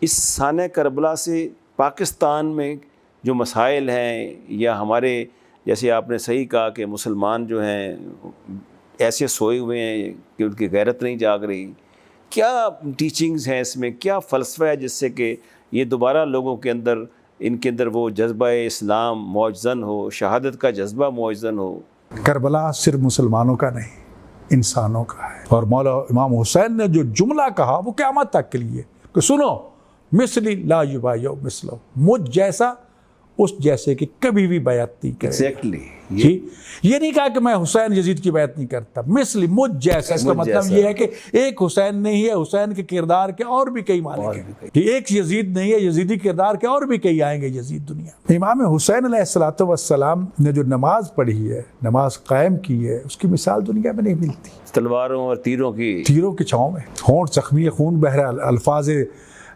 इस साने करबला से पाकिस्तान में जो मसाइल हैं, या हमारे जैसे आपने सही कहा कि मुसलमान जो हैं ऐसे सोए हुए हैं कि उनकी गैरत नहीं जाग रही, क्या टीचिंग्स हैं इसमें, क्या फ़लसफ़ा है जिससे कि ये दोबारा लोगों के अंदर, इनके अंदर वो जज्बा इस्लाम मौजज़न हो, शहादत का जज्बा मौजज़न हो। करबला सिर्फ मुसलमानों का नहीं, इंसानों का है। और मौला इमाम हुसैन ने जो जुमला कहा वो क़यामत तक के लिए कि सुनो, मिसली ला युबायो मिसलो, मुझ जैसा उस जैसे कि कभी भी बैत नहीं करे। एग्जैक्टली जी, ये नहीं कहा कि मैं हुसैन यजीद की बैत नहीं करता, मिसली मुझ जैसा। इसका मतलब ये है कि एक हुसैन नहीं है, हुसैन के किरदार के और भी कई मालिक हैं। कि एक यजीद नहीं है, यजीदी किरदार के और भी कई आएंगे यजीद दुनिया में। इमाम हुसैन अलैहिस्सलातु वस्सलाम ने जो नमाज पढ़ी है, नमाज कायम की है, उसकी मिसाल दुनिया में नहीं मिलती। तलवारों और तीरों की छाँव में, होंठ जख्मी, खून बह रहा, अल्फाज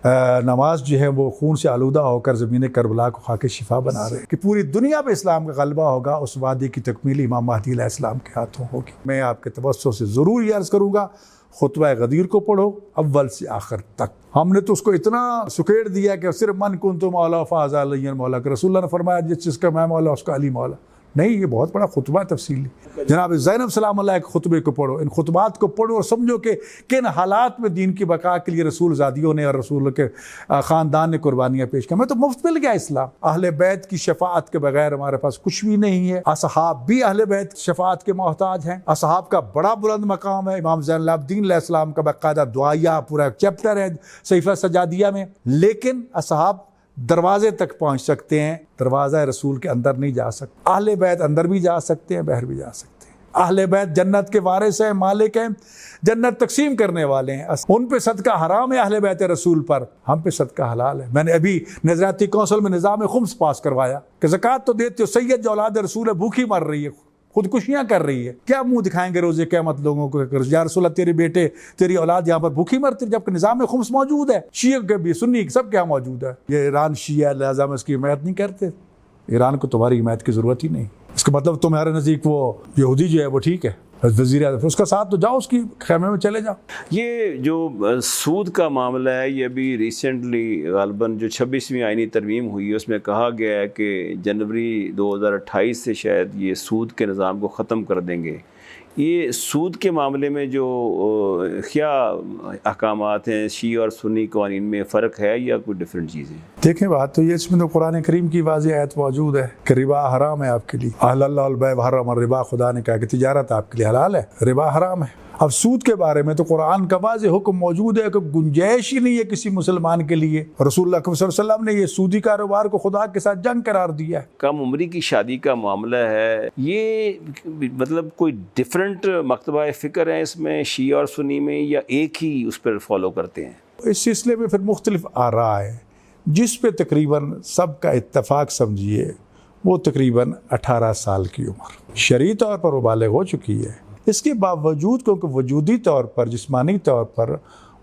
नमाज जो है वो खून से आलूदा होकर ज़मीन करबला को खाके शिफा बना रहे हैं कि पूरी दुनिया पे इस्लाम का गलबा होगा। उस वादे की तकमील इमाम महदी अलैहिस्सलाम के हाथों होगी। मैं आपके तवज्जो से ज़रूर ये अर्ज़ करूँगा, खुतबा गदीर को पढ़ो अव्वल से आखिर तक। हमने तो उसको इतना सुकेड़ दिया कि सिर्फ मन कुन्तु मौला फ़ाज़ा अली मौला, के रसूलुल्लाह ने फरमाया जिस चीज़ का मैं मौला उसका अली मौला नहीं। ये बहुत बड़ा खुतबा तफसीली। जनाब ज़ैनब सलामुल्लाह के खुतबे को पढ़ो, इन खुतबात को पढ़ो और समझो कि किन हालात में दीन की बका के लिए रसूल ज़ादियों ने और रसूल के ख़ानदान ने कुर्बानियाँ पेश की। हमें तो मुफ्त मिल गया इस्लाम। अहले बैत की शफाअत के बगैर हमारे पास कुछ भी नहीं है। असहाब भी अहले बैत शफाअत के मोहताज हैं। असहाब का बड़ा बुलंद मकाम है। इमाम ज़ैनुल आबिदीन अलैहिस्सलाम का बाकायदा दुआया पूरा एक चैप्टर है सहीफ़ा सजादिया में। लेकिन असहाब दरवाजे तक पहुंच सकते हैं, दरवाज़ा रसूल के अंदर नहीं जा सकते। अहले बैत अंदर भी जा सकते हैं, बाहर भी जा सकते हैं। अहले बैत जन्नत के वारिस हैं, मालिक हैं, जन्नत तकसीम करने वाले हैं। उन पे सदका हराम है अहले बैत रसूल पर, हम पे सदका हलाल है। मैंने अभी नज़राती कौंसिल में निज़ाम खुम्स पास करवाया कि ज़कात तो देते हो, सैयद जो औलाद रसूल है भूखी मर रही है, खुदकुशियाँ कर रही है, क्या मुंह दिखाएंगे रोज़े क़यामत लोगों को? या रसूलल्लाह तेरे बेटे तेरी औलाद यहाँ पर भूखी मरती, जबकि निज़ाम में खुम्स मौजूद है। शिया के भी, सुन्नी सब क्या मौजूद है। ये ईरान शिया, लिहाजा में इसकी हिमायत नहीं करते। ईरान को तुम्हारी हिमायत की ज़रूरत ही नहीं। इसका मतलब तुम्हारे नज़दीक वो यहूदी जो है वो ठीक है, वज़ीर आज़म उसका साथ तो जाओ, उसकी खैमे में चले जाओ। ये जो सूद का मामला है, ये अभी रिसेंटली ग़ालिबन जो 26वीं आईनी तरमीम हुई है उसमें कहा गया है कि जनवरी 2028 से शायद ये सूद के निज़ाम को ख़त्म कर देंगे। ये सूद के मामले में जो क्या अहकामात हैं, शी और सुन्नी क़वानीन में फ़र्क है या कोई डिफरेंट चीज़ है? देखें, बात तो ये, इसमें तो कुरान करीम की वाज़ेह आयत मौजूद है कि रिबा हराम है आपके लिए। अहलल्लाहुल बैअ व हर्रम रिबा, खुदा ने कहा कि तिजारत आपके लिए हलाल है, रिबा हराम है। अब सूद के बारे में तो कुरान का वाज़ेह हुक्म मौजूद है कि गुंजाइश ही नहीं है किसी मुसलमान के लिए। रसूलुल्लाह सल्लल्लाहु अलैहि वसल्लम ने ये सूदी कारोबार को खुदा के साथ जंग करार दिया है। कम उम्री की शादी का मामला है, ये मतलब कोई डिफरेंट मकतबा फ़िक्र है इसमें शी और सुन्नी में, या एक ही उस पर फॉलो करते हैं? इस सिलसिले में फिर मुख्तलिफ आरा है, जिस पे तकरीबन सबका इत्तफाक समझिए वो तकरीबन 18 साल की उम्र शरई तौर पर वो बालिग हो चुकी है। इसके बावजूद क्योंकि वजूदी तौर पर, जिस्मानी तौर पर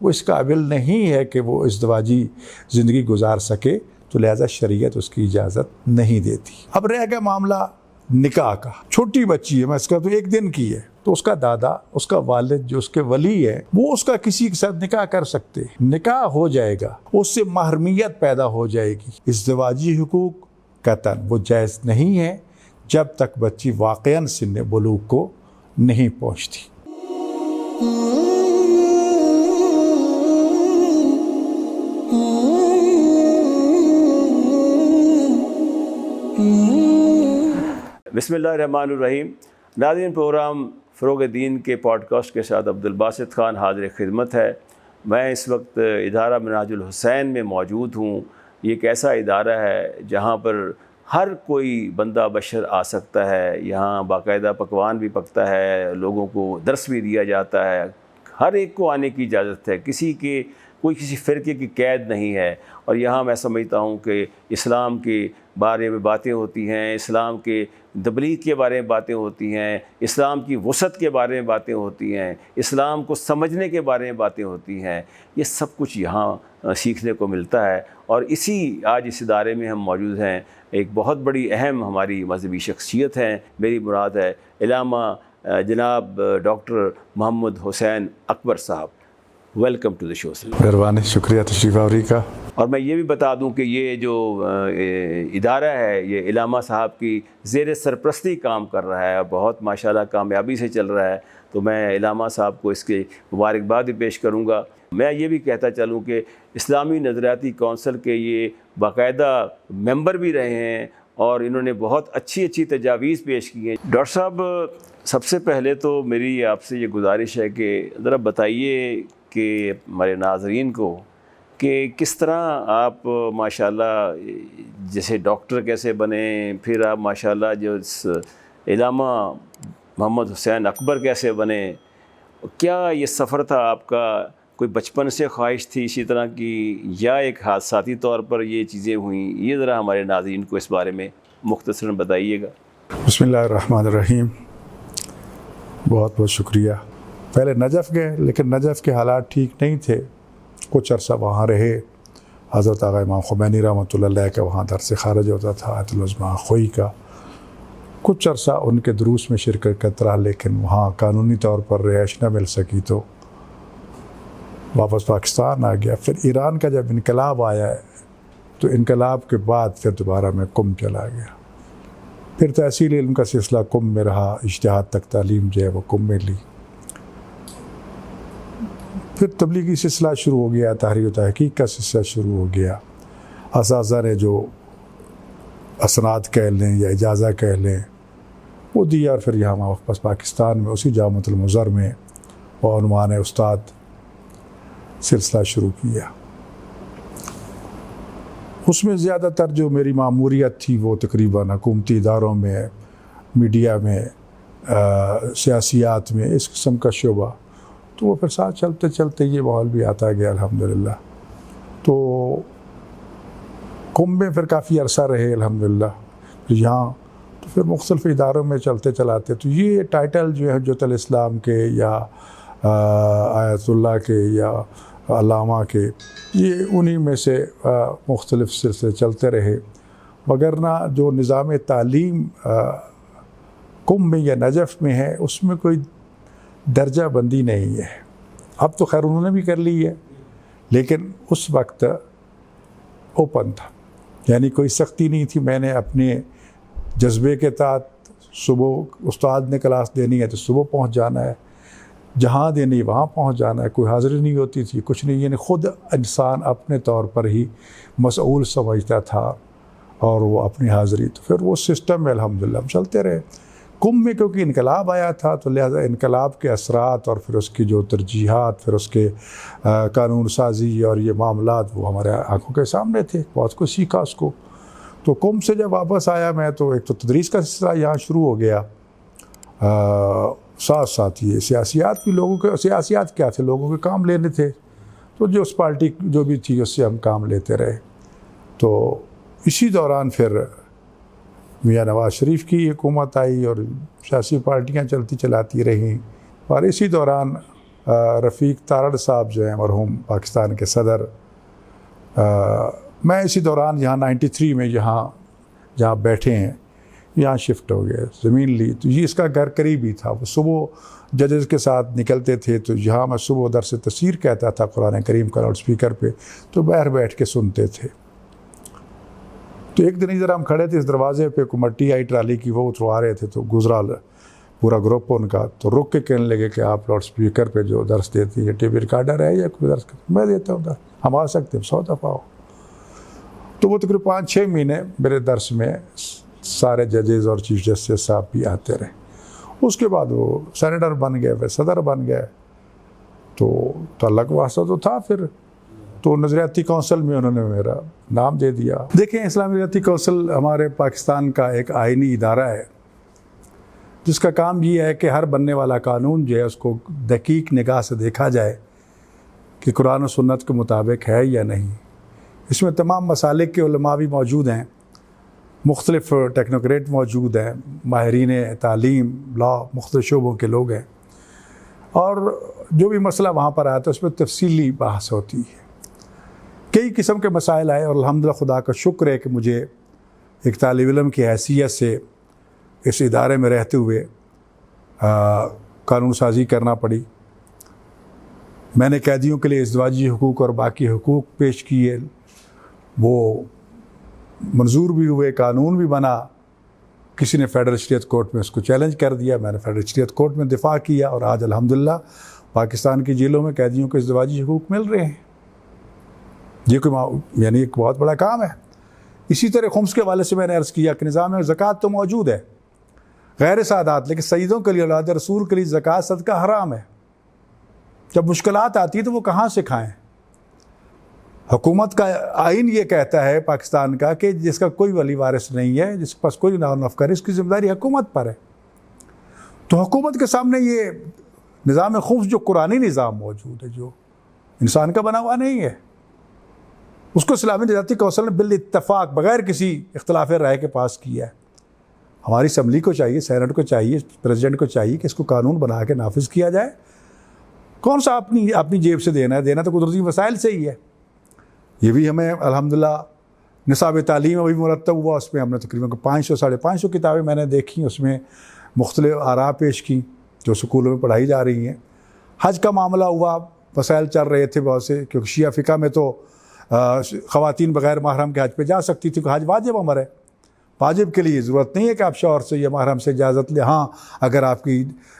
वो इस काबिल नहीं है कि वो इज़्दिवाजी ज़िंदगी गुजार सके, तो लिहाजा शरीयत उसकी इजाज़त नहीं देती। अब रह गया मामला निकाह का। छोटी बच्ची है, मैं इसका तो 1 दिन की है, तो उसका दादा, उसका वालिद जो उसके वली है, वो उसका किसी के साथ निकाह कर सकते हैं। निकाह हो जाएगा, उससे महरमियत पैदा हो जाएगी। इज़्दिवाजी हुकूक कतन वो जायज़ नहीं है जब तक बच्ची वाक़यन सिन्ने बुलूग को नहीं पहुँचती। बिस्मिल्लाहिर्रहमानिर्रहीम। नाज़रीन, प्रोग्राम फ़रोग़ दीन के पॉडकास्ट के साथ अब्दुल बासित ख़ान हाज़िर खिदमत है। मैं इस वक्त इदारा मिनहाजुल हुसैन में मौजूद हूँ। ये एक ऐसा इदारा है जहाँ पर हर कोई बंदा बशर आ सकता है। यहाँ बाकायदा पकवान भी पकता है, लोगों को दर्स भी दिया जाता है, हर एक को आने की इजाज़त है, कोई किसी फ़िरके की कैद नहीं है। और यहाँ मैं समझता हूँ कि इस्लाम के बारे में बातें होती हैं, इस्लाम के तबलीग के बारे में बातें होती हैं, इस्लाम की वसअत के बारे में बातें होती हैं, इस्लाम को समझने के बारे में बातें होती हैं। ये सब कुछ यहाँ सीखने को मिलता है। और आज इस इदारे में हम मौजूद हैं। एक बहुत बड़ी अहम हमारी मज़हबी शख्सियत हैं, मेरी मुराद है इलामा जनाब डॉक्टर मोहम्मद हुसैन अकबर साहब। Welcome to the show sir. मेहरबानी, शुक्रिया तशरीफ़ आवरी का। और मैं ये भी बता दूं कि ये जो इदारा है ये इलामा साहब की ज़ेर सरपरस्ती काम कर रहा है और बहुत माशाल्लाह कामयाबी से चल रहा है। तो मैं इलामा साहब को इसकी मुबारकबाद भी पेश करूंगा। मैं ये भी कहता चलूं कि इस्लामी नज़रियाती कौंसिल के ये बाकायदा मेंबर भी रहे हैं और इन्होंने बहुत अच्छी अच्छी तजावीज़ पेश की हैं। डॉक्टर साहब, सबसे पहले तो मेरी आपसे ये गुजारिश है कि ज़रा बताइए कि हमारे नाज़रीन को कि किस तरह आप माशाल्लाह जैसे डॉक्टर कैसे बने, फिर आप माशाल्लाह जो इलामा मोहम्मद हुसैन अकबर कैसे बने, क्या ये सफ़र था आपका, कोई बचपन से ख्वाहिश थी इसी तरह की या एक हादसाती तौर पर ये चीज़ें हुई? ये ज़रा हमारे नाज़रीन को इस बारे में मुख्तसरन बताइएगा। बिस्मिल्लाहिर्रहमानिर्रहीम। बहुत बहुत शुक्रिया। पहले नजफ़ गए, लेकिन नजफ़ के हालात ठीक नहीं थे। कुछ अरसा वहाँ रहे। हज़रत आग़ा इमाम ख़ुमैनी रहमतुल्लाह अलैह का वहाँ दर्स ख़ारिज होता था, आयतुल उज़्मा खोई का। कुछ अरसा उनके दुरूस में शिरकत करता रहा, लेकिन वहाँ कानूनी तौर पर रिहाइश न मिल सकी तो वापस पाकिस्तान आ गया। फिर ईरान का जब इनकलाब आया तो इनकलाब के बाद फिर दोबारा मैं कुम चला गया। फिर तहसील इल्म का सिलसिला कुम में रहा, इज्तिहाद तक तालीम जो है वो कुम में ली। फिर तबलीगी सिलसिला शुरू हो गया, तहरीर तहकीक का सिलसिला शुरू हो गया। असाज़ा ने जो असनाद कह लें या इजाज़ा कह लें वो दिया और फिर यहाँ वापस पाकिस्तान में उसी जामिअतुल मुज़र में और उन्वान उस्ताद सिलसिला शुरू किया। उसमें ज़्यादातर जो मेरी मामूरियत थी वो तकरीबन हुकूमती इदारों में, मीडिया में, सियासियात में, इस किस्म का शोबा। तो वो फिर साथ चलते चलते ये माहौल भी आता गया अल्हम्दुलिल्लाह। तो कुम में फिर काफ़ी अरसा रहे अल्हम्दुलिल्लाह। फिर यहाँ तो फिर मुख्तलिफ़ इदारों में चलते चलाते तो ये टाइटल जो है हुज्जतुल इस्लाम के या आयतुल्लाह के या अल्लामा के, ये उन्हीं में से मुख्तलिफ़ सिलसिले चलते रहे। वगरना जो निज़ाम तालीम कुम में या नजफ़ में है उसमें कोई दर्जा बंदी नहीं है। अब तो खैर उन्होंने भी कर ली है, लेकिन उस वक्त ओपन था, यानी कोई सख्ती नहीं थी। मैंने अपने जज्बे के तहत सुबह उस्ताद ने क्लास देनी है तो सुबह पहुंच जाना है, जहाँ देनी वहाँ पहुंच जाना है। कोई हाज़िरी नहीं होती थी, कुछ नहीं। यानी ख़ुद इंसान अपने तौर पर ही मसऊल समझता था और वो अपनी हाज़िरी, तो फिर वो सिस्टम में अल्हम्दुलिल्लाह हम चलते रहे। कुम में क्योंकि इनकलाब आया था तो लिहाजा इनकलाब के असरात और फिर उसकी जो तरजीहात, फिर उसके कानून साजी और ये मामलात वो हमारे आँखों के सामने थे। बहुत कुछ सीखा उसको। तो कुम से जब वापस आया मैं तो एक तो तदरीस का सिलसिला यहाँ शुरू हो गया, साथ साथ ये सियासियात भी, लोगों के सियासियात क्या थे, लोगों के काम लेने थे। तो जो उस पार्टी जो भी थी उससे हम काम लेते रहे। तो इसी दौरान फिर मियाँ नवाज़ शरीफ की हुकूमत आई और सियासी पार्टियाँ चलती चलाती रहीं। और इसी दौरान रफ़ीक तारड़ साहब जो हैं मरहूम पाकिस्तान के सदर, मैं इसी दौरान यहाँ 93 में जहाँ बैठे हैं यहाँ शिफ्ट हो गए, ज़मीन ली। तो ये इसका घर करीब ही था। वो सुबह जजेस के साथ निकलते थे तो यहाँ मैं सुबह दर से तफसीर कहता था कुरान करीम का लाउड स्पीकर पे, तो बाहर बैठ के सुनते थे। तो एक दिन इधर हम खड़े थे, इस दरवाजे पे को मट्टी आई ट्राली की, वो उतरवा रहे थे। तो गुजरा पूरा ग्रुप उनका, तो रुक के कहने लगे कि आप लाउड स्पीकर पे जो दर्स देती है टीवी रिकॉर्डर है या कोई दर्स? मैं देता हूँ दर्स, हम आ सकते हैं 100 दफ़ा हो। तो वो तकरीबन 5-6 महीने मेरे दर्स में सारे जजेस और चीफ जस्टिस साहब भी आते रहे। उसके बाद वो सेनेटर बन गए, फिर सदर बन गए। तो तल्लक वास्ता तो था। फिर तो नज़रियाती कौंसिल में उन्होंने मेरा नाम दे दिया। देखें, इस्लामी नज़रियाती कौंसिल हमारे पाकिस्तान का एक आइनी इदारा है जिसका काम ये है कि हर बनने वाला कानून जो है उसको दकीक निगाह से देखा जाए कि कुरान और सुन्नत के मुताबिक है या नहीं। इसमें तमाम मसालिक के उलमा भी मौजूद हैं, मुख्तलिफ़ टेक्नोक्रेट मौजूद हैं, माहिरीन तालीम, लॉ, मुख्तलिफ़ शोबों के लोग हैं। और जो भी मसला वहाँ पर आता है उसमें तफसीली बहस होती है। कई किस्म के मसाइल आए और अल्हम्दुलिल्लाह खुदा का शुक्र है कि मुझे एक तालिब इल्म की हैसियत से इस इदारे में रहते हुए कानून साजी करना पड़ी। मैंने कैदियों के लिए इज़्दिवाजी हुकूक और बाकी हुकूक पेश किए, वो मंजूर भी हुए, कानून भी बना। किसी ने फेडरल शरीयत कोर्ट में उसको चैलेंज कर दिया, मैंने फेडरल शरीयत कोर्ट में दिफा किया और आज अल्हम्दुलिल्लाह पाकिस्तान की जेलों में कैदियों को इज़्दिवाजी हुकूक मिल रहे हैं। ये कोई यानी एक बहुत बड़ा काम है। इसी तरह खुम्स के हवाले से मैंने अर्ज़ किया कि निज़ाम ज़कात तो मौजूद है गैर सादात, लेकिन सईदों के लिए, औलाद रसूल के लिए ज़कात सदका हराम है। जब मुश्किलात आती है तो वो कहाँ से खाएँ? हुकूमत का आइन ये कहता है पाकिस्तान का कि जिसका कोई वली वारिस नहीं है, जिसके पास कोई नफकर, इसकी ज़िम्मेदारी हुकूमत पर है। तो हुकूमत के सामने ये निज़ाम खुम्स जो कुरानी निज़ाम मौजूद है, जो इंसान का बना हुआ नहीं है, उसको इस्लामी निजाती कौंसिल ने बिल इत्तफाक बगैर किसी इख्तिलाफ राय के पास किया है। हमारी असम्बली को चाहिए, सेनेट को चाहिए, प्रेसिडेंट को चाहिए कि इसको कानून बना के नाफिज किया जाए। कौन सा अपनी जेब से देना है? देना तो कुदरती वसाइल से ही है। ये भी हमें अल्हम्दुलिल्लाह निसाब तालीम अभी मुरतब हुआ, उसमें हमने तकरीबन 500 साढ़े 500 किताबें मैंने देखी, उसमें मुख्तलिफ आरा पेश की जो स्कूलों में पढ़ाई जा रही हैं। हज का मामला हुआ, वसाइल चल रहे थे बहुत से, क्योंकि शिया फ़िक़ा में तो ख़वातीन बग़ैर महरम के हज पे जा सकती थी, हज वाजिब अमर है। वाजिब के लिए ज़रूरत नहीं है कि आप शौहर से या महरम से इजाज़त लें। हाँ, अगर आपकी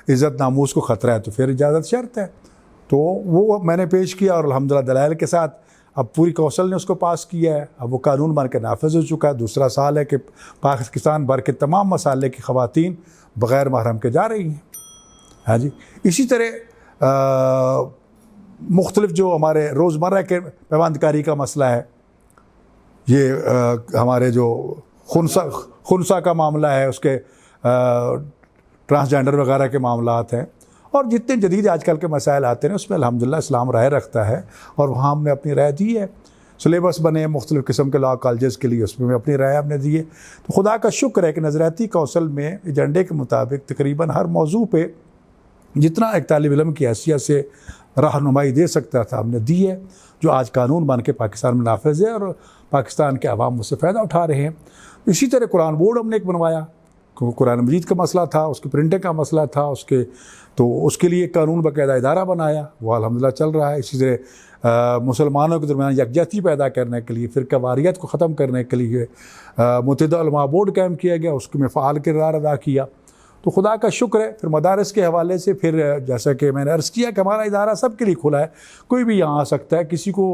इज़्ज़त नामूस को ख़तरा है तो फिर इजाज़त शर्त है। तो वो मैंने पेश किया और अल्हम्दुलिल्लाह दलाइल के साथ अब पूरी कौंसिल ने उसको पास किया है। अब वो कानून बन के नाफिज हो चुका है। दूसरा साल है कि पाकिस्तान भर के तमाम मसाले की ख़वातीन बग़ैर महरम के जा रही हैं। हाँ जी, इसी तरह मुख्तलिफ जो हमारे रोज़मर्रा के पैबंदकारी का मसला है, ये हमारे जो खुनसा का मामला है, उसके ट्रांसजेंडर वगैरह के मामलात हैं, और जितने जदीद आजकल के मसाइल आते हैं उसमें अल्हम्दुलिल्लाह इस्लाम राय रखता है और वहाँ हमने अपनी राय दी है। सिलेबस बने मुख्तलिफ़ किस्म के लॉ कॉलेजेस के लिए, उसमें अपनी राय हमने दी है। तो खुदा का शुक्र है कि नज़रियाती कौंसिल में एजेंडे के मुताबिक तकरीबन हर मौजू पे जितना एक तालिब इल्म की हैसियत से रहनुमाई दे सकता था हमने दी है, जो आज कानून बन के पाकिस्तान में नाफिज है और पाकिस्तान के अवाम उससे फ़ायदा उठा रहे हैं। इसी तरह कुरान बोर्ड हमने एक बनवाया, कुरान मजीद का मसला था, उसकी प्रिंटिंग का मसला था, उसके लिए कानून बाकायदा इदारा बनाया, वो अल्हम्दुलिल्लाह चल रहा है। इसी तरह मुसलमानों के दरमियान यकजहती पैदा करने के लिए, फ़िरका वारियत को ख़त्म करने के लिए मुत्तहिदा उलमा बोर्ड कायम किया गया, उसको में फ़ाल किरदार अदा किया। तो खुदा का शुक्र है। फिर मदारस के हवाले से फिर जैसा कि मैंने अर्ज़ किया कि हमारा इदारा सब के लिए खुला है, कोई भी यहाँ आ सकता है, किसी को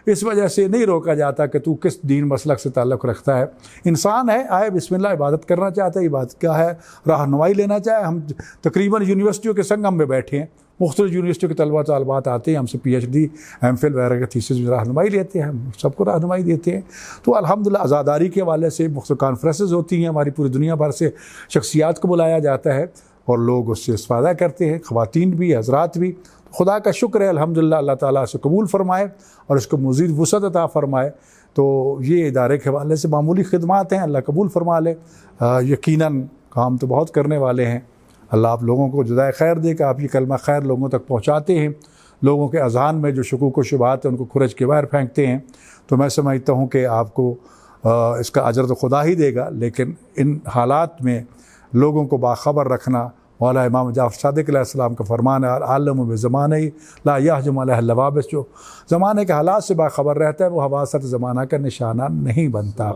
इस वजह से नहीं रोका जाता कि तू किस दीन मसलक से ताल्लुक़ रखता है। इंसान है, आए बिस्मिल्लाह इबादत करना चाहता है, इबादत क्या है, रहनुमाई लेना चाहे। हम तकरीबन यूनिवर्सिटियों के संगम में बैठे हैं, मुख्तलिफ़ यूनिवर्सिटियों के तलबा तलबात आते हैं, हमसे PhD MPhil वगैरह के थीसिस में रहनुमाई लेते हैं, हम सबको रहनुमाई देते हैं। तो अल्हम्दुलिल्लाह आज़ादारी के हवाले से मुख्तलिफ़ कॉन्फ्रेंसेस होती हैं, हमारी पूरी दुनिया भर से शख्सियात को बुलाया जाता है और लोग उससे इस्तेफ़ादा करते हैं, ख़वातीन भी, हज़रात भी। खुदा का शुक्र है अल्हम्दुलिल्लाह, अल्लाह ताला से कबूल फ़रमाए और इसको मज़ीद वुसअत अता फ़रमाए। तो ये इदारे के हवाले से मामूली खिदमात हैं, अल्लाह कबूल फ़रमा ले। यकीनन काम तो बहुत करने वाले हैं। अल्लाह आप लोगों को जज़ाए खैर दे कि आप ये कलमा खैर लोगों तक पहुँचाते हैं, लोगों के अज़हान में जो शुकूक व शुबहात हैं उनको खुरज के बाहर फेंकते हैं। तो मैं समझता हूँ कि आपको इसका अजर तो खुदा ही देगा, लेकिन इन हालात में लोगों को बाखबर रखना, मौला इमाम जाफ़र सादिक़ अलैहिस्सलाम का फ़रमान है, आलम ब ज़माने ला यहजुम अलैहि लवाबिस, जो ज़माने के हालात से बाखबर रहता है वो हवासत ज़माना का निशाना नहीं बनता।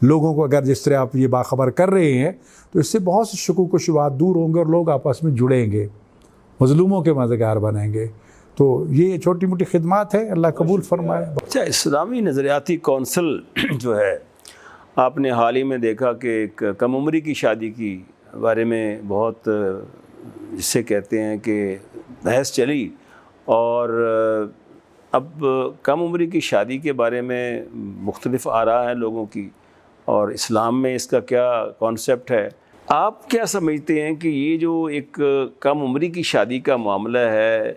लोगों को अगर जिस तरह आप ये बाखबर कर रहे हैं तो इससे बहुत से शुकूक व शुबहात दूर होंगे और लोग आपस में जुड़ेंगे, मज़लूमों के मददगार बनेंगे। तो ये छोटी मोटी खिदमत है, अल्लाह कबूल फ़रमाए। अच्छा, इस्लामी नज़रियाती कौंसिल जो है, आपने हाल ही में देखा कि एक कम उम्री की शादी की बारे में बहुत, जिससे कहते हैं कि बहस चली, और अब कम उम्री की शादी के बारे में मुख्तलिफ़ आरा हैं लोगों की, और इस्लाम में इसका क्या कॉन्सेप्ट है। आप क्या समझते हैं कि ये जो एक कम उम्री की शादी का मामला है,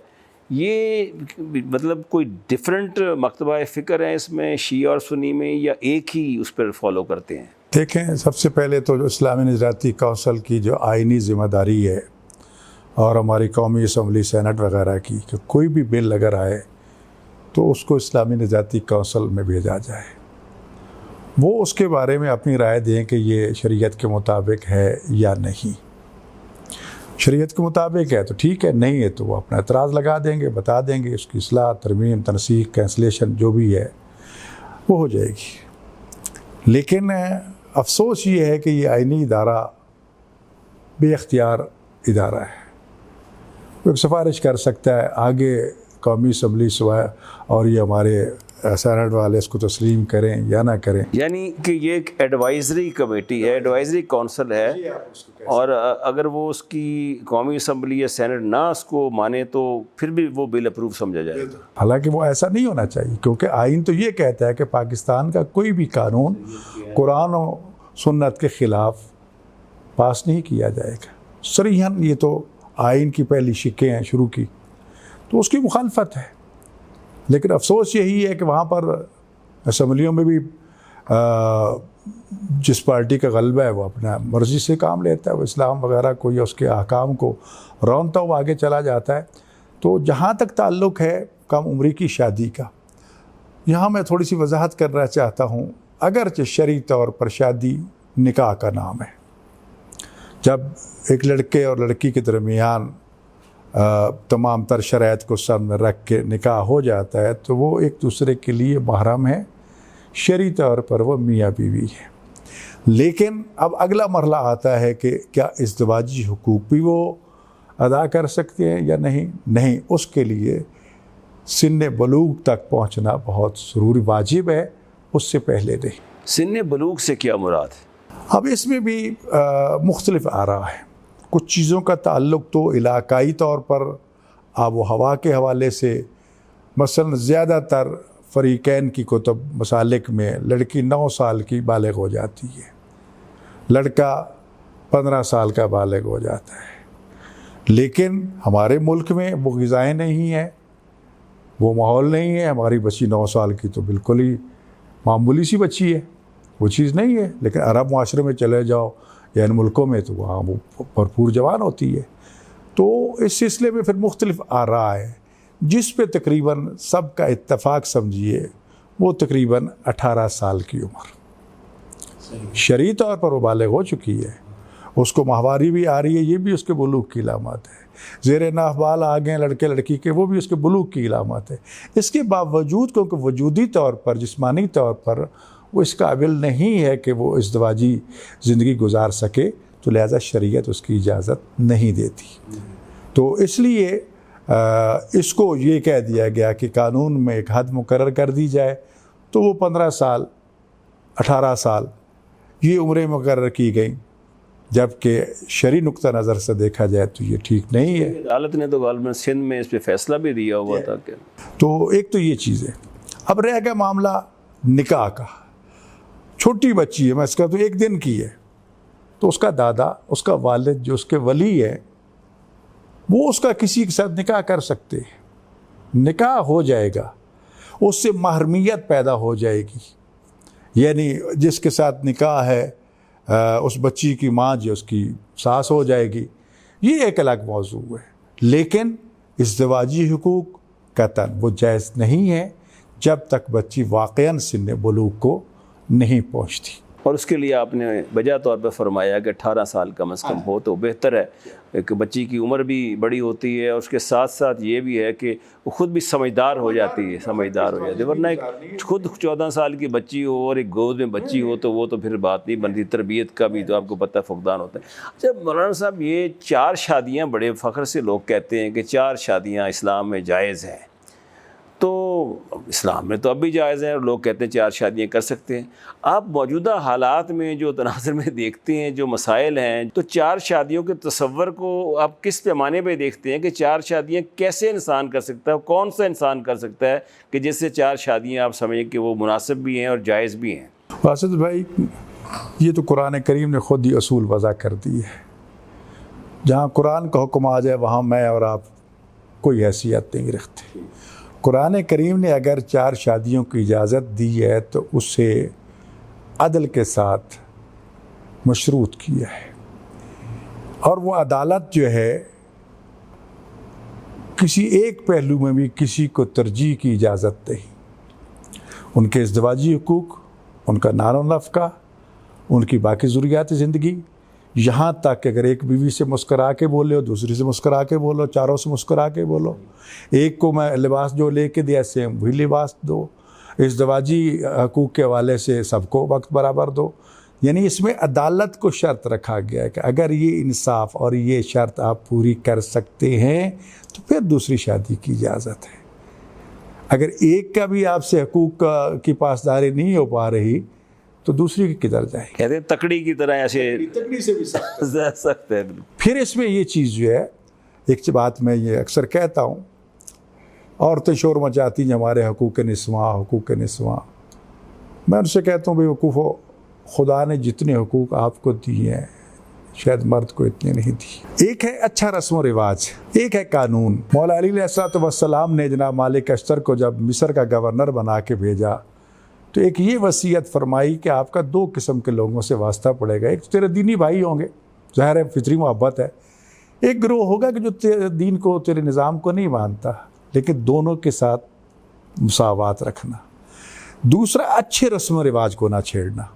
ये मतलब कोई डिफरेंट मकतबा फ़िक्र है इसमें शिया और सुन्नी में, या एक ही उस पर फॉलो करते हैं? देखें, सबसे पहले तो जो इस्लामी नज़रियाती कौंसिल की जो आइनी ज़िम्मेदारी है और हमारी कौमी असम्बली सेनेट वगैरह की, कि कोई भी बिल अगर आए तो उसको इस्लामी नज़रियाती कौंसिल में भेजा जाए, वो उसके बारे में अपनी राय दें कि ये शरीयत के मुताबिक है या नहीं। शरीयत के मुताबिक है तो ठीक है, नहीं है तो वो अपना एतराज़ लगा देंगे, बता देंगे, उसकी इस्लाह, तरमीम, तनसीख, कैंसलेशन जो भी है वो हो जाएगी। लेकिन अफसोस ये है कि ये आइनी इदारा बेख्तियार इदारा है। वो एक सिफारिश कर सकता है, आगे कौमी असम्बली और ये हमारे सेनेट वाले इसको तस्लीम करें या ना करें। यानी कि ये एक एडवाइजरी कमेटी है, एडवाइजरी काउंसिल है, और अगर वो उसकी कौमी असम्बली या सेनेट ना उसको माने तो फिर भी वो बिल अप्रूव समझा जाएगा। हालांकि वो ऐसा नहीं होना चाहिए, क्योंकि आइन तो ये कहता है कि पाकिस्तान का कोई भी कानून कुरान और सुन्नत के ख़िलाफ़ पास नहीं किया जाएगा। सरीहन ये तो आइन की पहली शिक्कें हैं शुरू की, तो उसकी मुखालफत है। लेकिन अफसोस यही है कि वहाँ पर असम्बलियों में भी जिस पार्टी का गलबा है वो अपना मर्ज़ी से काम लेता है, वो इस्लाम वगैरह को या उसके अहकाम को रौनता हुआ आगे चला जाता है। तो जहाँ तक ताल्लुक़ है कम उम्री की शादी का, यहाँ मैं थोड़ी सी वजाहत करना चाहता हूँ। अगरचे शरई तौर पर शादी निकाह का नाम है, जब एक लड़के और लड़की के दरमियान तमाम तर शराइत को सामने रख के निकाह हो जाता है तो वो एक दूसरे के लिए महरम है, शरई तौर पर वो मियाँ बीवी है। लेकिन अब अगला मरला आता है कि क्या इज़्दिवाजी हुकूक भी वो अदा कर सकते हैं या नहीं। नहीं, उसके लिए सिन्ने बलूग तक पहुँचना बहुत ज़रूरी वाजिब है, उससे पहले नहीं। सिन्ने बलूग से क्या मुराद है? अब इसमें भी मुख्तलिफ आरा है। कुछ चीज़ों का ताल्लुक़ तो इलाकाई तौर पर आब व हवा के हवाले से, मसलन ज़्यादातर फ़रीक़ैन की कुतुब मसालिक में लड़की 9 साल की बालिग़ हो जाती है, लड़का 15 साल का बालिग़ हो जाता है। लेकिन हमारे मुल्क में वो ग़िज़ाएँ नहीं हैं, वो माहौल नहीं है। हमारी बच्ची 9 साल की तो बिल्कुल ही मामूली सी बच्ची है, वो चीज़ नहीं है। लेकिन अरब माशरे में चले जाओ या इन मुल्कों में तो वहाँ वो भरपूर जवान होती है। तो इस सिलसिले में फिर मुख्तलिफ आरा है, जिस पे तकरीबन सबका इत्तफाक समझिए वो तकरीबन 18 साल की उम्र शरई तौर पर वो बालिग़ हो चुकी है, उसको माहवारी भी आ रही है, ये भी उसके बुलूग की इलामत है। ज़ेरे नाहबाल आ गए लड़के लड़की के, वो भी उसके बुलूग की इलामत है। इसके बावजूद क्योंकि वजूदी तौर पर, जिस्मानी तौर पर वो इस काबिल नहीं है कि वो इज़्दिवाजी ज़िंदगी गुजार सके, तो लिहाजा शरीयत उसकी इजाज़त नहीं देती। तो इसलिए इसको ये कह दिया गया कि कानून में एक हद मुकर्रर कर दी जाए, तो वो 15 साल 18 साल ये उम्रें मुकर्रर की गई, जबकि शरई नुक्ता नज़र से देखा जाए तो ये ठीक नहीं है। अदालत ने तो गालिबन सिंध में इस पर फैसला भी दिया हुआ था कि तो एक तो ये चीज़ है। अब रह गया मामला निकाह का। छोटी बच्ची है, मैं इसका तो 1 दिन की है, तो उसका दादा, उसका वालिद जो उसके वली है, वो उसका किसी के साथ निकाह कर सकते हैं, निकाह हो जाएगा, उससे महरमियत पैदा हो जाएगी। यानी जिसके साथ निकाह है उस बच्ची की माँ जो उसकी सास हो जाएगी, ये एक अलग मौजू है। लेकिन इज़्दिवाजी हुकूक कतन वो जायज़ नहीं है जब तक बच्ची वाक़ईन सिन्ने बुलूग को नहीं पहुँचती। और उसके लिए आपने वजह तौर पर फरमाया कि 18 साल कम से कम हो तो बेहतर है। एक बच्ची की उम्र भी बड़ी होती है और उसके साथ साथ ये भी है कि वो ख़ुद भी समझदार हो जाती है, वरना एक खुद 14 साल की बच्ची हो और एक गोद में बच्ची हो तो वो तो फिर बात नहीं बनती। तरबियत का भी तो आपको पता फुकदान होता है। अच्छा मौलाना साहब, ये 4 शादियाँ बड़े फ़ख्र से लोग कहते हैं कि 4 शादियाँ इस्लाम में जायज़ हैं, तो इस्लाम में तो अब भी जायज़ है और लोग कहते हैं 4 शादियाँ कर सकते हैं। आप मौजूदा हालात में जो तनाज़ुर में देखते हैं, जो मसाइल हैं, तो 4 शादियों के तसव्वुर को आप किस पैमाने पे देखते हैं कि 4 शादियाँ कैसे इंसान कर सकता है, कौन सा इंसान कर सकता है कि जिससे 4 शादियाँ आप समझें कि वो मुनासिब भी हैं और जायज़ भी हैं? वासिद भाई, ये तो कुरान करीम ने ख़ुद ही असूल वज़ा कर दी है। जहाँ कुरान का हुक्म आ जाए वहाँ मैं और आप कोई हैसियत नहीं रखते। कुरान करीम ने अगर 4 शादियों की इजाज़त दी है तो उससे अदल के साथ मशरूत किया है, और वो अदालत जो है किसी एक पहलू में भी किसी को तरजीह की इजाज़त नहीं। उनके इज़्दिवाजी हुकूक, उनका नानो नफ़का, उनकी बाकी ज़रूरियात ज़िंदगी, यहाँ तक कि अगर एक बीवी से मुस्करा के बोले, दूसरी से मुस्करा के बोलो, चारों से मुस्करा के बोलो, एक को मैं लिबास जो लेके दिया सेम वही लिबास दो, इस दवाजी हकूक़ के हवाले से सबको वक्त बराबर दो। यानी इसमें अदालत को शर्त रखा गया है कि अगर ये इंसाफ और ये शर्त आप पूरी कर सकते हैं तो फिर दूसरी शादी की इजाज़त है। अगर एक का भी आपसे हकूक़ की पासदारी नहीं हो पा रही तो दूसरी की किधर जाएगी। कहते हैं तकड़ी की तरह ऐसे तकड़ी से भी सख्त है। फिर इसमें ये चीज़ जो है, एक बात मैं ये अक्सर कहता हूँ, औरतें शोर मचाती हैं हमारे हकूक़ निस्वा, हकूक़ निस्वा। मैं उनसे कहता हूँ बेवकूफ़ो, खुदा ने जितने हकूक़ आपको दिए हैं शायद मर्द को इतने नहीं दिए। एक है अच्छा रस्म व रिवाज, एक है कानून। मौला अली अलैहिस्सलाम ने जनाब मालिक अश्तर को जब मिस्र का गवर्नर बना के भेजा तो एक ये वसीयत फरमाई कि आपका दो किस्म के लोगों से वास्ता पड़ेगा। एक तो तेरे दीनी भाई होंगे, ज़ाहिर है फितरी मोहब्बत है। एक गिरोह होगा कि जो तेरे दीन को, तेरे निज़ाम को नहीं मानता, लेकिन दोनों के साथ मुसावात रखना। दूसरा, अच्छे रस्म रिवाज को ना छेड़ना,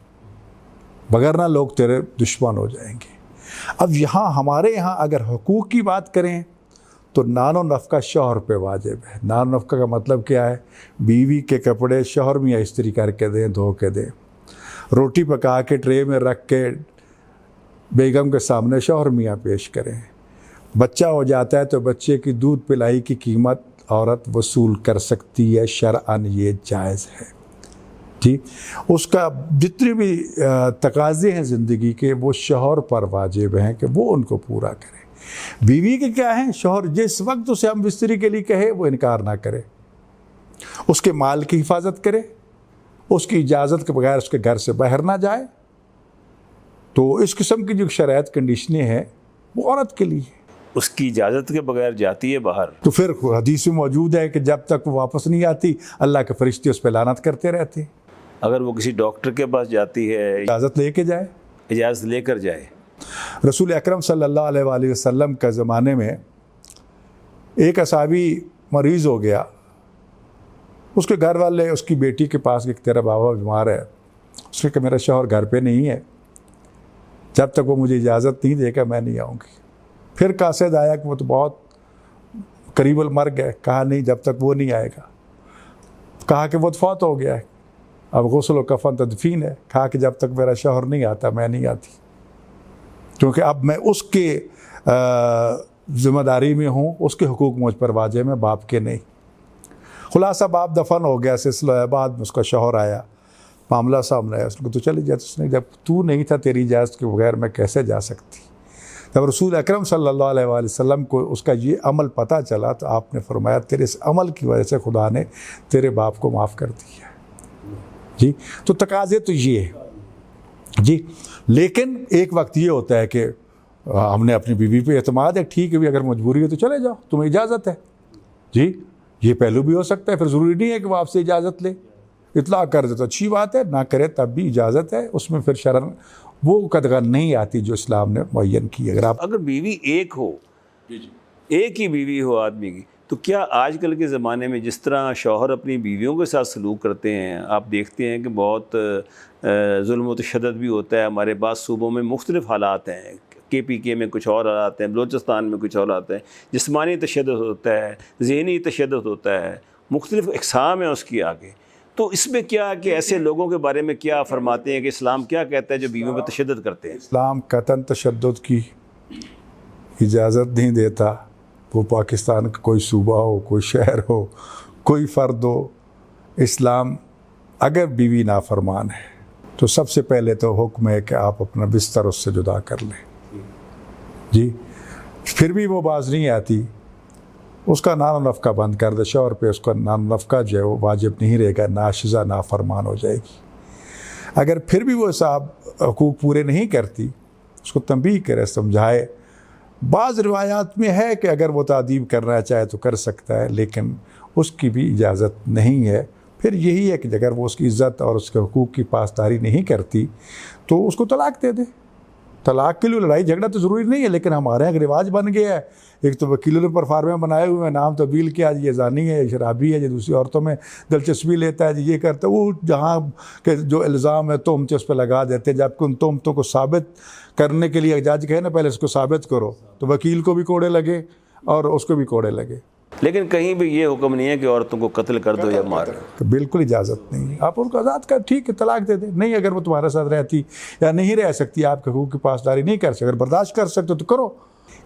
वगरना लोग तेरे दुश्मन हो जाएंगे। अब यहाँ हमारे यहाँ अगर हुकूक की बात करें तो नानो नफ़का शौहर पे वाजिब है। नानो नफ़का का मतलब क्या है? बीवी के कपड़े शौहर मियाँ इस्त्री करके दें, धो के दें। रोटी पका के ट्रे में रख के बेगम के सामने शौहर मियाँ पेश करें। बच्चा हो जाता है तो बच्चे की दूध पिलाई की कीमत औरत वसूल कर सकती है, शरअन ये जायज़ है जी। उसका जितने भी तकाज़े हैं ज़िंदगी के वो शौहर पर वाजिब हैं कि वो उनको पूरा करें। बीवी के क्या है? शौहर जिस वक्त उसे हम बिस्तरी के लिए कहे वो इनकार ना करे, उसके माल की हिफाजत करे, उसकी इजाज़त के बगैर उसके घर से बाहर ना जाए। तो इस किस्म की जो शराइत कंडीशनें हैं वो औरत के लिए। उसकी इजाज़त के बगैर जाती है बाहर तो फिर हदीस में मौजूद है कि जब तक वो वापस नहीं आती अल्लाह के फरिश्ते उस पर लानत करते रहते हैं। अगर वो किसी डॉक्टर के पास जाती है, इजाज़त लेके जाए, इजाज़त लेकर जाए। रसूल अकरम सल्लल्लाहु अलैहि वसल्लम का ज़माने में एक असाबी मरीज़ हो गया। उसके घर वाले उसकी बेटी के पास कि तेरा बाबा बीमार है। उसने कहा मेरा शौहर घर पे नहीं है, जब तक वो मुझे इजाज़त नहीं देगा मैं नहीं आऊँगी। फिर कासिद आया कि वो तो बहुत करीब मर गए। कहा नहीं, जब तक वो नहीं आएगा। कहा कि वो तो फौत हो गया है, अब गुस्ल कफन तदफीन है। कहा कि जब तक मेरा शौहर नहीं आता मैं नहीं आती, क्योंकि अब मैं उसके ज़िम्मेदारी में हूँ, उसके हुकूक मुझ पर वाजिब हैं, बाप के नहीं। खुलासा बाप दफन हो गया, सिलसिला बाद में उसका शौहर आया, मामला सामने आया। उसको तो चली जाती। उसने जब तू नहीं था तेरी इजाज़त के बगैर मैं कैसे जा सकती। जब रसूल अकरम सल्लल्लाहु अलैहि वसल्लम को उसका ये अमल पता चला तो आपने फरमाया तेरे इस अमल की वजह से खुदा ने तेरे बाप को माफ़ कर दिया जी। तो तकाज़े तो ये है जी। लेकिन एक वक्त ये होता है कि हमने अपनी बीवी पे एतमाद है, ठीक है भी, अगर मजबूरी है तो चले जाओ, तुम्हें इजाज़त है जी। ये पहलू भी हो सकता है। फिर ज़रूरी नहीं है कि वो आपसे इजाज़त ले, इतला कर दे तो अच्छी बात है, ना करे तब भी इजाज़त है। उसमें फिर शरन वो कदर नहीं आती जो इस्लाम ने मुअय्यन की। अगर बीवी एक हो, एक ही बीवी हो आदमी की, तो क्या आजकल के ज़माने में जिस तरह शौहर अपनी बीवियों के साथ सलूक करते हैं, आप देखते हैं कि बहुत जुल्म व तशद्दुद भी होता है। हमारे पास सूबों में मुख्तलिफ़ हालात हैं, KPK में कुछ और हालात हैं, बलोचिस्तान में कुछ और हालात हैं। जिस्मानी तशद्दुद होता है, ज़हनी तशद्दुद होता है, मुख्तलिफ़ अक़साम है उसकी आगे। तो इसमें क्या कि ऐसे लोगों के बारे में क्या फरमाते हैं कि इस्लाम क्या कहता है जो बीवियों पर तशद्दुद करते हैं? इस्लाम कतन तशद्दुद की इजाज़त नहीं देता। वो पाकिस्तान का कोई सूबा हो, कोई शहर हो, कोई फ़र्द हो। इस्लाम अगर बीवी नाफरमान है तो सबसे पहले तो हुक्म है कि आप अपना बिस्तर उससे जुदा कर लें जी। फिर भी वो बाज नहीं आती, उसका नानो नफ़का बंद कर दे। शौहर पे उसका नानो नफ़का जो है वो वाजिब नहीं रहेगा, नाशिज़ा नाफरमान हो जाएगी। अगर फिर भी वो साहब हकूक़ पूरे नहीं करती, उसको तंबीह करे, समझाए। बाज़ रिवायात में है कि अगर वो तादीब करना चाहे तो कर सकता है, लेकिन उसकी भी इजाज़त नहीं है। फिर यही है कि अगर वो उसकी इज़्ज़त और उसके हुकूक़ की पासदारी नहीं करती तो उसको तलाक दे दे तलाक के लिए लड़ाई झगड़ा तो ज़रूरी नहीं है, लेकिन हमारे यहाँ एक रिवाज बन गया है। एक तो वकीलों ने परफार्मे बनाए हुए हैं, नाम तब्दील किया, ये ज़ानी है, ये शराबी है, ये दूसरी औरतों में दिलचस्पी लेता है, ये करता है, वो जहाँ के जो इल्ज़ाम है तोहमतें उस पर लगा देते हैं, जबकि उन तोहमतों को साबित करने के लिए जज कहे ना पहले इसको साबित करो, तो वकील को भी कोड़े लगे और उसको भी कोड़े लगे। लेकिन कहीं भी ये हुक्म नहीं है कि औरतों को कत्ल कर दो या मारो। तो बिल्कुल इजाज़त नहीं है। आप उनको आज़ाद कर, ठीक है, तलाक दे दे, नहीं अगर वो तुम्हारे साथ रहती या नहीं रह सकती, आपके हकूक़ की पासदारी नहीं कर सकते, अगर बर्दाश्त कर सकते तो करो।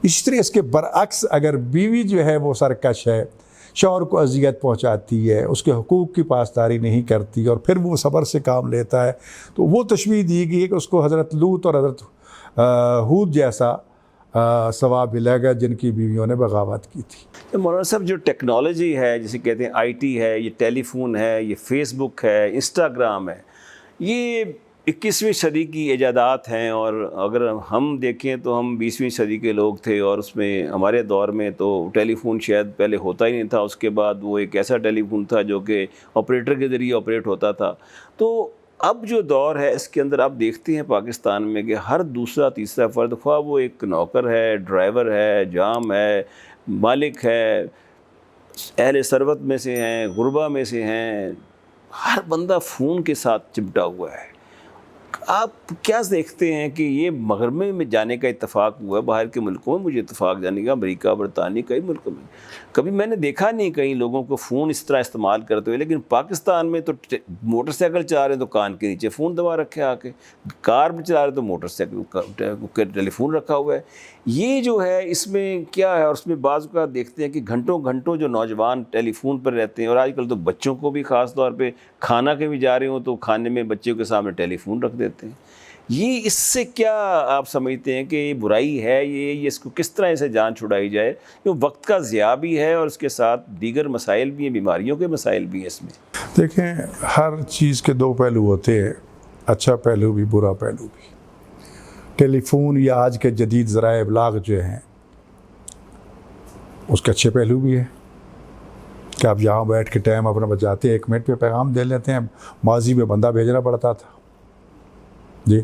इस तरह इसके बरअक्स अगर बीवी जो है वो सरकश है, शौहर को अजियत पहुंचाती है, उसके हकूक़ की पासदारी नहीं करती और फिर वो सब्र से काम लेता है, तो वो तशबीह दी गई है कि उसको हज़रत लूत और हज़रत हूद जैसा सवाब मिलेगा जिनकी बीवियों ने बगावत की थी। तो मौलाना साहब, जो टेक्नोलॉजी है, जिसे कहते हैं आईटी है, ये टेलीफोन है, ये फेसबुक है, इंस्टाग्राम है, ये 21वीं सदी की ईजादात हैं। और अगर हम देखें तो हम 20वीं सदी के लोग थे और उसमें हमारे दौर में तो टेलीफोन शायद पहले होता ही नहीं था। उसके बाद वो एक ऐसा टेलीफोन था जो कि ऑपरेटर के ज़रिए ऑपरेट होता था। तो अब जो दौर है इसके अंदर आप देखते हैं पाकिस्तान में कि हर दूसरा तीसरा फ़र्द, ख्वाह वो एक नौकर है, ड्राइवर है, जाम है, मालिक है, अहले सरवत में से हैं, गुरबा में से हैं, हर बंदा फ़ोन के साथ चिपटा हुआ है। आप क्या देखते हैं कि ये मगरबे में जाने का इत्तेफाक हुआ है? बाहर के मुल्कों में मुझे इत्तेफाक जाने का, अमेरिका, बरतानिया, कई मुल्कों में कभी मैंने देखा नहीं कई लोगों को फ़ोन इस तरह इस्तेमाल करते हुए। लेकिन पाकिस्तान में तो मोटरसाइकिल चला रहे हैं तो कान के नीचे फ़ोन दबा रखे आके, कार में चला रहे तो मोटरसाइकिल का टेलीफोन रखा हुआ है। ये जो है इसमें क्या है? और उसमें बाज़ का देखते हैं कि घंटों घंटों जो नौजवान टेलीफोन पर रहते हैं, और आजकल तो बच्चों को भी ख़ास तौर पे खाना के भी जा रहे हो तो खाने में बच्चों के सामने टेलीफोन रख देते हैं। ये इससे क्या आप समझते हैं कि ये बुराई है? ये इसको किस तरह से जान छुड़ाई जाए? क्योंकि वक्त का ज़िया भी है और उसके साथ दीगर मसाइल भी हैं, बीमारियों के मसाइल भी हैं इसमें। देखें, हर चीज़ के दो पहलू होते हैं, अच्छा पहलू भी, बुरा पहलू भी। टेलीफोन या आज के जदीद ज़राए इब्लाग जो हैं उसके अच्छे पहलू भी है कि आप यहाँ बैठ के टाइम अपना बचाते हैं, 1 मिनट पे पैगाम दे लेते हैं। माजी में बंदा भेजना पड़ता था जी,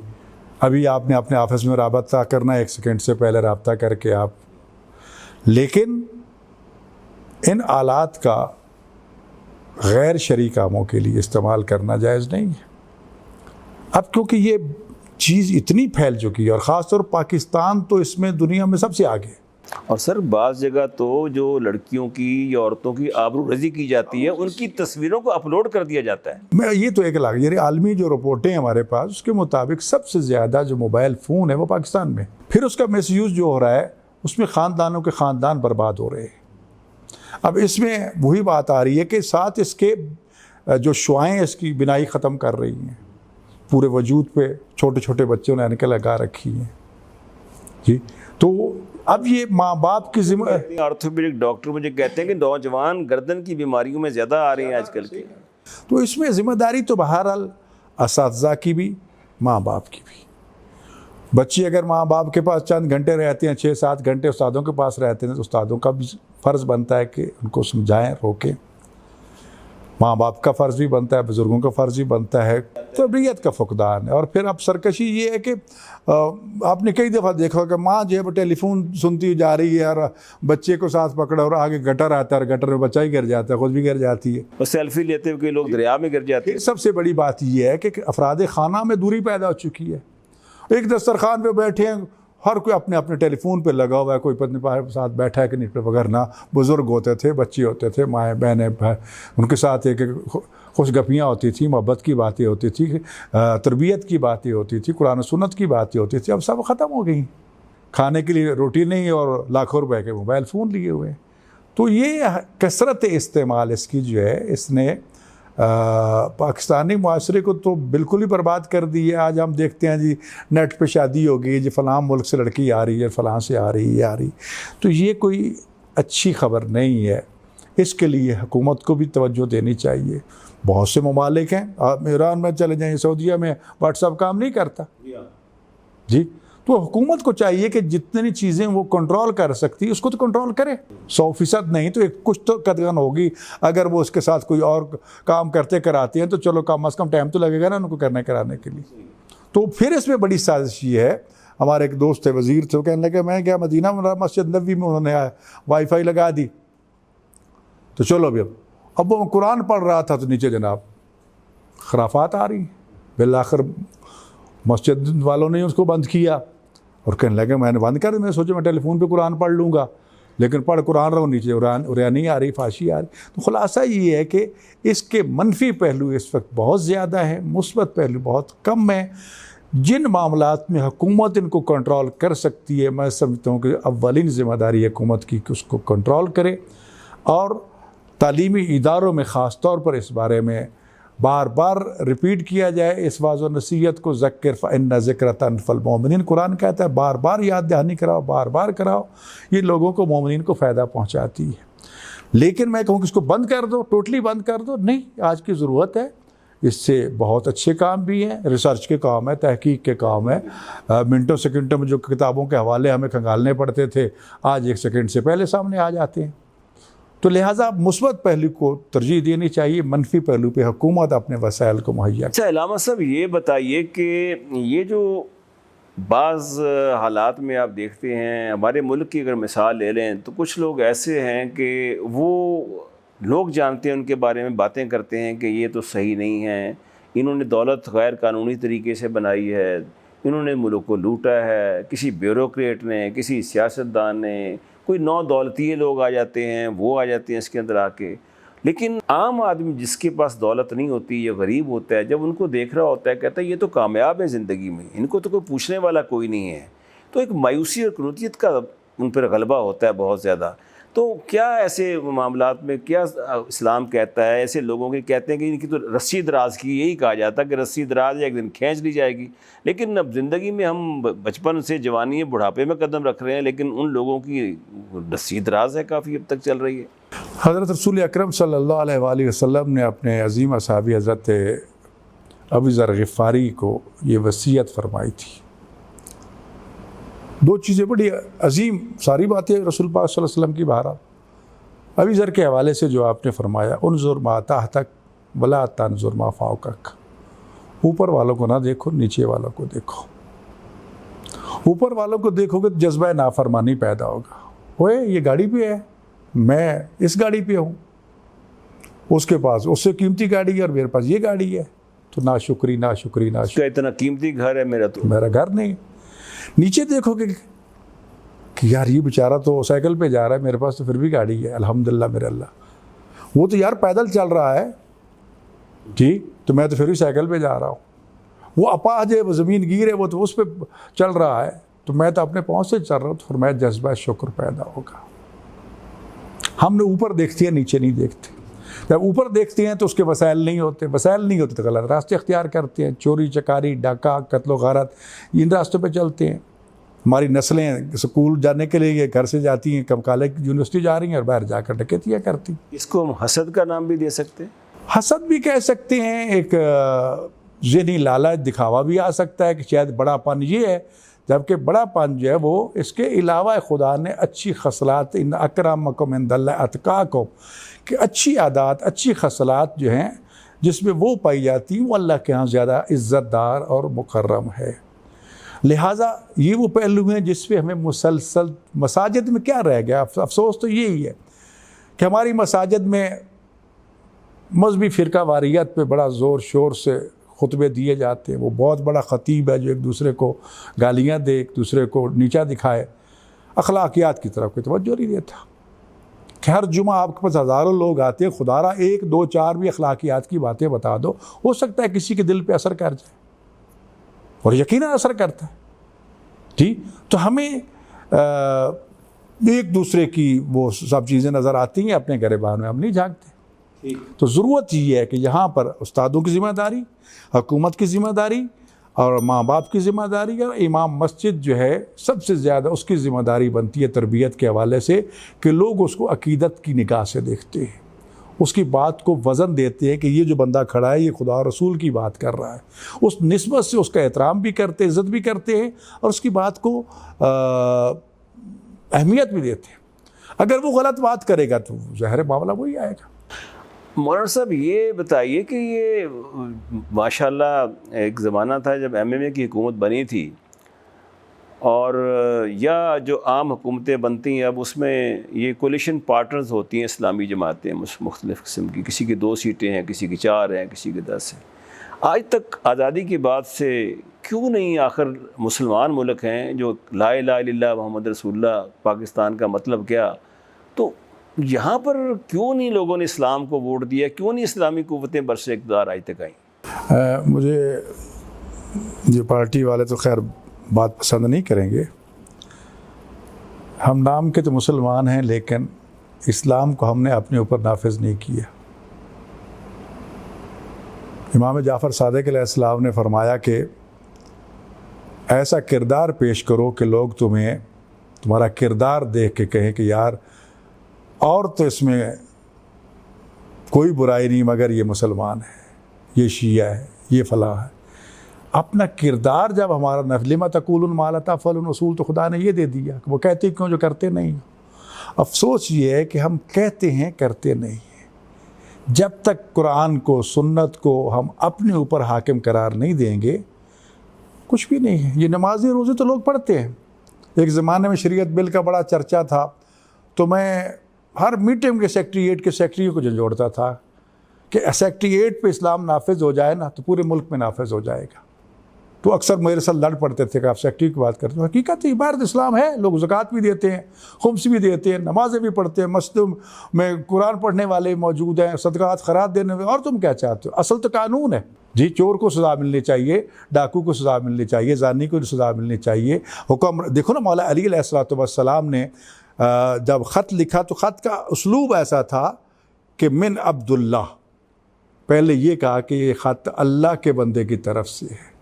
अभी आपने अपने ऑफिस में राबता करना, 1 सेकंड से पहले राबता करके आप। लेकिन इन आलात का गैर शरई कामों के लिए इस्तेमाल करना जायज़ नहीं है। अब क्योंकि ये चीज़ इतनी फैल चुकी है और ख़ास तौर पाकिस्तान तो इसमें दुनिया में सबसे आगे। और सर, बाज़ जगह तो जो लड़कियों की या औरतों की आबरूरज़ी की जाती है, उनकी तस्वीरों को अपलोड कर दिया जाता है। मैं ये तो एक लाख, ये आलमी जो रिपोर्टें हैं हमारे पास, उसके मुताबिक सबसे ज़्यादा जो मोबाइल फ़ोन है वो पाकिस्तान में। फिर उसका मिसयूज़ जो हो रहा है उसमें ख़ानदानों के ख़ानदान बर्बाद हो रहे हैं। अब इसमें वही बात आ रही है कि साथ इसके जो शुआएँ इसकी बिनाई ख़त्म कर रही हैं, पूरे वजूद पे छोटे छोटे बच्चों ने ऐनकें लगा रखी हैं जी। तो अब ये माँ बाप की जिम्मेदारी। ऑर्थोपेडिक डॉक्टर मुझे कहते हैं कि नौजवान गर्दन की बीमारियों में ज़्यादा आ रहे हैं आजकल के। तो इसमें ज़िम्मेदारी तो बहरहाल असातिज़ा की भी, माँ बाप की भी। बच्चे अगर माँ बाप के पास चंद घंटे रहते हैं, 6-7 घंटे उस्तादों के पास रहते हैं, तो उस्तादों का भी फ़र्ज़ बनता है कि उनको समझाएं, रोकें। माँ बाप का फ़र्ज़ भी बनता है, बुज़ुर्गों का फ़र्ज़ भी बनता है। तरबियत का फुकदान है। और फिर अब सरकशी ये है कि आपने कई दफ़ा देखा कि माँ जो है वो टेलीफोन सुनती जा रही है और बच्चे को साथ पकड़ा और आगे गटर आता है और गटर में बच्चा ही गिर जाता है, खुद भी गिर जाती है, और सेल्फी लेते हुए लोग दरिया में गिर जाते हैं। सबसे बड़ी बात ये है कि अफराद खाना में दूरी पैदा हो चुकी है। एक दस्तरखान पे बैठे हैं, हर कोई अपने अपने टेलीफोन पे लगा हुआ है, कोई पत्नी साथ बैठा है कि नहीं, वगैरह ना। बुज़ुर्ग होते थे, बच्चे होते थे, माएँ बहनें भाई, उनके साथ एक खुशगपियाँ होती थी, मोहब्बत की बातें होती थी, तरबियत की बातें होती थी, कुरान सुन्नत की बातें होती थी। अब सब ख़त्म हो गई। खाने के लिए रोटी नहीं और लाखों रुपए के मोबाइल फ़ोन लिए हुए। तो ये कसरत इस्तेमाल इसकी जो है, इसने पाकिस्तानी माशरे को तो बिल्कुल ही बर्बाद कर दी है। आज हम देखते हैं जी, नेट पे शादी हो गई जी, फ़लाँ मुल्क से लड़की आ रही है, फ़लाँ से आ रही है, आ रही। तो ये कोई अच्छी ख़बर नहीं है। इसके लिए हुकूमत को भी तवज्जो देनी चाहिए। बहुत से ममालिक हैं, आप ईरान में चले जाएँ, सऊदीया में व्हाट्सएप काम नहीं करता जी। तो हुकूमत को चाहिए कि जितनी चीज़ें वो कंट्रोल कर सकती है उसको तो कंट्रोल करे। 100% नहीं तो एक कुछ तो कदगन होगी। अगर वो उसके साथ कोई और काम करते कराते हैं तो चलो कम अज़ कम टाइम तो लगेगा ना उनको करने कराने के लिए। तो फिर इसमें बड़ी साजिश ये है, हमारे एक दोस्त थे वज़ीर थे, वो कहने लगे मैं क्या मदीना मस्जिद नबवी में उन्होंने वाईफाई लगा दी, तो चलो अभी अब वो कुरान पढ़ रहा था तो नीचे जनाब खराफात आ रही। बिल आखिर मस्जिद वालों ने उसको बंद किया और कहने लगे मैंने बंद कर दी, मैंने सोचा मैं टेलीफोन पे कुरान पढ़ लूँगा, लेकिन पढ़ कुरान रहा हूँ नीचे उरानी आ रही, फाशी आ रही। तो खुलासा ये है कि इसके मनफी पहलू इस वक्त बहुत ज़्यादा है, मुस्बत पहलू बहुत कम है। जिन मामलात में हुकूमत इनको कंट्रोल कर सकती है, मैं समझता हूँ कि अव्वलीन ज़िम्मेदारी हुकूमत की कि उसको कंट्रोल करे, और तालीमी इदारों में ख़ास तौर पर इस बारे में बार बार रिपीट किया जाए इस वाज़ व नसीहत को, ज़क्र फ़इन्न ज़िक्र तनफ़अल मोमिनीन। कुरान कहता है बार बार याद दहानी कराओ, बार बार कराओ, ये लोगों को मोमिनीन को फ़ायदा पहुँचाती है। लेकिन मैं कहूँ कि इसको बंद कर दो, टोटली बंद कर दो, नहीं, आज की ज़रूरत है। इससे बहुत अच्छे काम भी हैं, रिसर्च के काम है, तहकीक के काम है। मिनटों सेकंडों में जो किताबों के हवाले हमें खंगालने पड़ते थे, आज 1 सेकंड से पहले सामने आ जाते हैं। तो लिहाजा मुस्बत पहलू को तरजीह देनी चाहिए, मनफी पहलू पे हुकूमत अपने वसाइल को मुहैया। अच्छा इलामा साहब, ये बताइए कि ये जो बाज़ हालात में आप देखते हैं, हमारे मुल्क की अगर मिसाल ले लें तो कुछ लोग ऐसे हैं कि वो लोग जानते हैं, उनके बारे में बातें करते हैं कि ये तो सही नहीं है, इन्होंने दौलत गैर कानूनी तरीके से बनाई है, इन्होंने मुल्क को लूटा है, किसी ब्यूरोक्रेट ने, किसी सियासतदान ने, कोई नौ दौलतीय लोग आ जाते हैं, वो आ जाते हैं इसके अंदर आके। लेकिन आम आदमी जिसके पास दौलत नहीं होती या गरीब होता है, जब उनको देख रहा होता है कहता है ये तो कामयाब है ज़िंदगी में, इनको तो कोई पूछने वाला कोई नहीं है, तो एक मायूसी और कनूतियत का उन पर गलबा होता है बहुत ज़्यादा। तो क्या ऐसे मामलात में क्या इस्लाम कहता है? ऐसे लोगों के कहते हैं कि इनकी तो रस्सी दराज की, यही कहा जाता है कि रस्सी दराज एक दिन खींच ली जाएगी। लेकिन अब ज़िंदगी में हम बचपन से जवानी बुढ़ापे में कदम रख रहे हैं, लेकिन उन लोगों की रस्सी दराज है, काफ़ी अब तक चल रही है। हज़रत रसूल अकरम सल्लल्लाहु अलैहि वसल्लम ने अपने अज़ीम असहाबी हज़रत अबू ज़र ग़िफ़ारी को ये वसीयत फरमाई थी। दो चीज़ें बड़ी अजीम, सारी बातें रसूल पाक सल्लल्लाहु अलैहि वसल्लम की बहरहाल। अबू ज़र के हवाले से जो आपने फरमाया, उन्ज़ुर मा तहतक वला तंज़ुर मा फ़ौक़क, ऊपर वालों को ना देखो, नीचे वालों को देखो। ऊपर वालों को देखोगे तो जज्बा नाफरमानी पैदा होगा। ओए ये गाड़ी पे है, मैं इस गाड़ी पे हूँ, उसके पास उससे कीमती गाड़ी है और मेरे पास ये गाड़ी है, तो नाशुक्री नाशुक्री नाशुक्री। इतना कीमती घर है मेरा, तो मेरा घर नहीं। नीचे देखोगे कि यार ये बेचारा तो साइकिल पे जा रहा है, मेरे पास तो फिर भी गाड़ी है, अल्हम्दुलिल्लाह मेरे अल्लाह। वो तो यार पैदल चल रहा है जी, तो मैं तो फिर भी साइकिल पे जा रहा हूँ। वो अपाहज है, वो ज़मीन गिर है, वो तो उस पर चल रहा है, तो मैं तो अपने पाँव से चल रहा हूँ। तो फिर मैं जज्बा शुक्र पैदा होगा। हमने ऊपर देखते हैं, नीचे नहीं देखते। जब ऊपर देखते हैं तो उसके वसाइल नहीं होते, वसाइल नहीं होते तो गलत रास्ते अख्तियार करते हैं, चोरी चकारी डाका कत्ल गारत, इन रास्तों पे चलते हैं। हमारी नस्लें स्कूल जाने के लिए घर से जाती हैं, कम कॉलेज यूनिवर्सिटी जा रही हैं और बाहर जाकर डकैतियाँ करती। इसको हम हसद का नाम भी दे सकते हैं, हसद भी कह सकते हैं, एक ज़हनी लालच दिखावा भी आ सकता है कि शायद बड़ापन ये है, जबकि बड़ापन जो है वो इसके अलावा खुदा ने अच्छी खसलात, इन अकरमकुम इंदल्लाहि अतकाकुम, कि अच्छी आदात, अच्छी खसलात जो हैं जिसमें वो पाई जाती हैं, वो अल्लाह के यहाँ ज़्यादा इज़्ज़तदार और मुकर्रम है। लिहाजा ये वो पहलू हैं जिस पे हमें मुसलसल, मसाजिद में क्या रह गया, अफसोस तो यही है कि हमारी मसाजिद में मजहबी फ़िरका वारियत पे बड़ा ज़ोर शोर से खुतबे दिए जाते हैं। वो बहुत बड़ा ख़तीब है जो एक दूसरे को गालियाँ दे, एक दूसरे को नीचा दिखाए, अखलाकियात की तरफ कोई तवज्जो नहीं देता। कि हर जुमा आपके पास हज़ारों लोग आते हैं, खुदारा 1 2 4 भी अखलाकियात की बातें बता दो, हो सकता है किसी के दिल पे असर कर जाए, और यकीनन असर करता है जी। तो हमें एक दूसरे की वो सब चीज़ें नज़र आती हैं, अपने गिरबान में हम नहीं झांकते। तो ज़रूरत ये है कि यहाँ पर उस्तादों की ज़िम्मेदारी, हुकूमत की ज़िम्मेदारी और माँ बाप की ज़िम्मेदारी, और इमाम मस्जिद जो है सबसे ज़्यादा उसकी ज़िम्मेदारी बनती है तरबियत के हवाले से कि लोग उसको अकीदत की निगाह से देखते हैं, उसकी बात को वज़न देते हैं कि ये जो बंदा खड़ा है ये खुदा और रसूल की बात कर रहा है। उस निस्बत से उसका एहतराम भी करते हैं, इज़्ज़त भी करते हैं, और उसकी बात को अहमियत भी देते हैं। अगर वो गलत बात करेगा तो ज़ाहिर मामला वही आएगा। मौलाना साहब ये बताइए कि ये माशाल्लाह एक ज़माना था जब MMA की हुकूमत बनी थी, और या जो आम हुकूमतें बनती हैं अब उसमें ये कोलिशन पार्टनर्स होती हैं इस्लामी जमातें मुख्तलिफ़ किस्म की, किसी की 2 सीटें हैं, किसी की 4 हैं, किसी की 10 हैं। आज तक आज़ादी की बात से क्यों नहीं, आखिर मुसलमान मुल्क हैं जो ला इलाहा इल्लल्लाह मुहम्मद रसूलुल्लाह पाकिस्तान का मतलब क्या, तो यहाँ पर क्यों नहीं लोगों ने इस्लाम को वोट दिया, क्यों नहीं इस्लामी क़ुव्वतें बरसे इक़्तिदार आज तक आईं? मुझे ये पार्टी वाले तो खैर बात पसंद नहीं करेंगे। हम नाम के तो मुसलमान हैं, लेकिन इस्लाम को हमने अपने ऊपर नाफिज नहीं किया। इमाम जाफ़र सादिक़ अलैहिस्सलाम ने फरमाया कि ऐसा किरदार पेश करो कि लोग तुम्हें तुम्हारा किरदार देख के कहें कि यार और तो इसमें कोई बुराई नहीं मगर ये मुसलमान है, ये शिया है, ये फ़लाँ है। अपना किरदार जब हमारा नफलिमा तकूलन माला तफ़अलून, उसूल तो खुदा ने ये दे दिया, वो कहते क्यों जो करते नहीं। अफसोस ये है कि हम कहते हैं करते नहीं हैं। जब तक कुरान को सुन्नत को हम अपने ऊपर हाकिम करार नहीं देंगे कुछ भी नहीं है। ये नमाज़ी रोज़े तो लोग पढ़ते हैं। एक ज़माने में शरीयत बिल का बड़ा चर्चा था, तो मैं हर मीटिंग के सेक्रेटरीट के सेक्रेटरी को झंझोड़ता था कि सेक्रेटरीट पे इस्लाम नाफिज हो जाए ना तो पूरे मुल्क में नाफिज हो जाएगा। तो अक्सर मेरे साथ लड़ पड़ते थे कि आप सेक्रेटरी की बात करते हो। हकीकत इबारत इस्लाम है, लोग ज़कात भी देते हैं, खुम्स भी देते हैं, नमाज़ें भी पढ़ते हैं, मस्जिद में कुरान पढ़ने वाले मौजूद हैं, सदक़ात खैरात देने वाले, और तुम क्या चाहते हो? असल तो कानून है जी। चोर को सज़ा मिलनी चाहिए, डाकू को सज़ा मिलनी चाहिए, ज़ानी को सज़ा मिलनी चाहिए। हुक्म देखो ना, मौला अली अलैहिस्सलाम ने जब ख़त लिखा तो ख़त का उसलूब ऐसा था कि मिन अब्दुल्लाह, पहले ये कहा कि ये ख़त अल्लाह के बंदे की तरफ से है,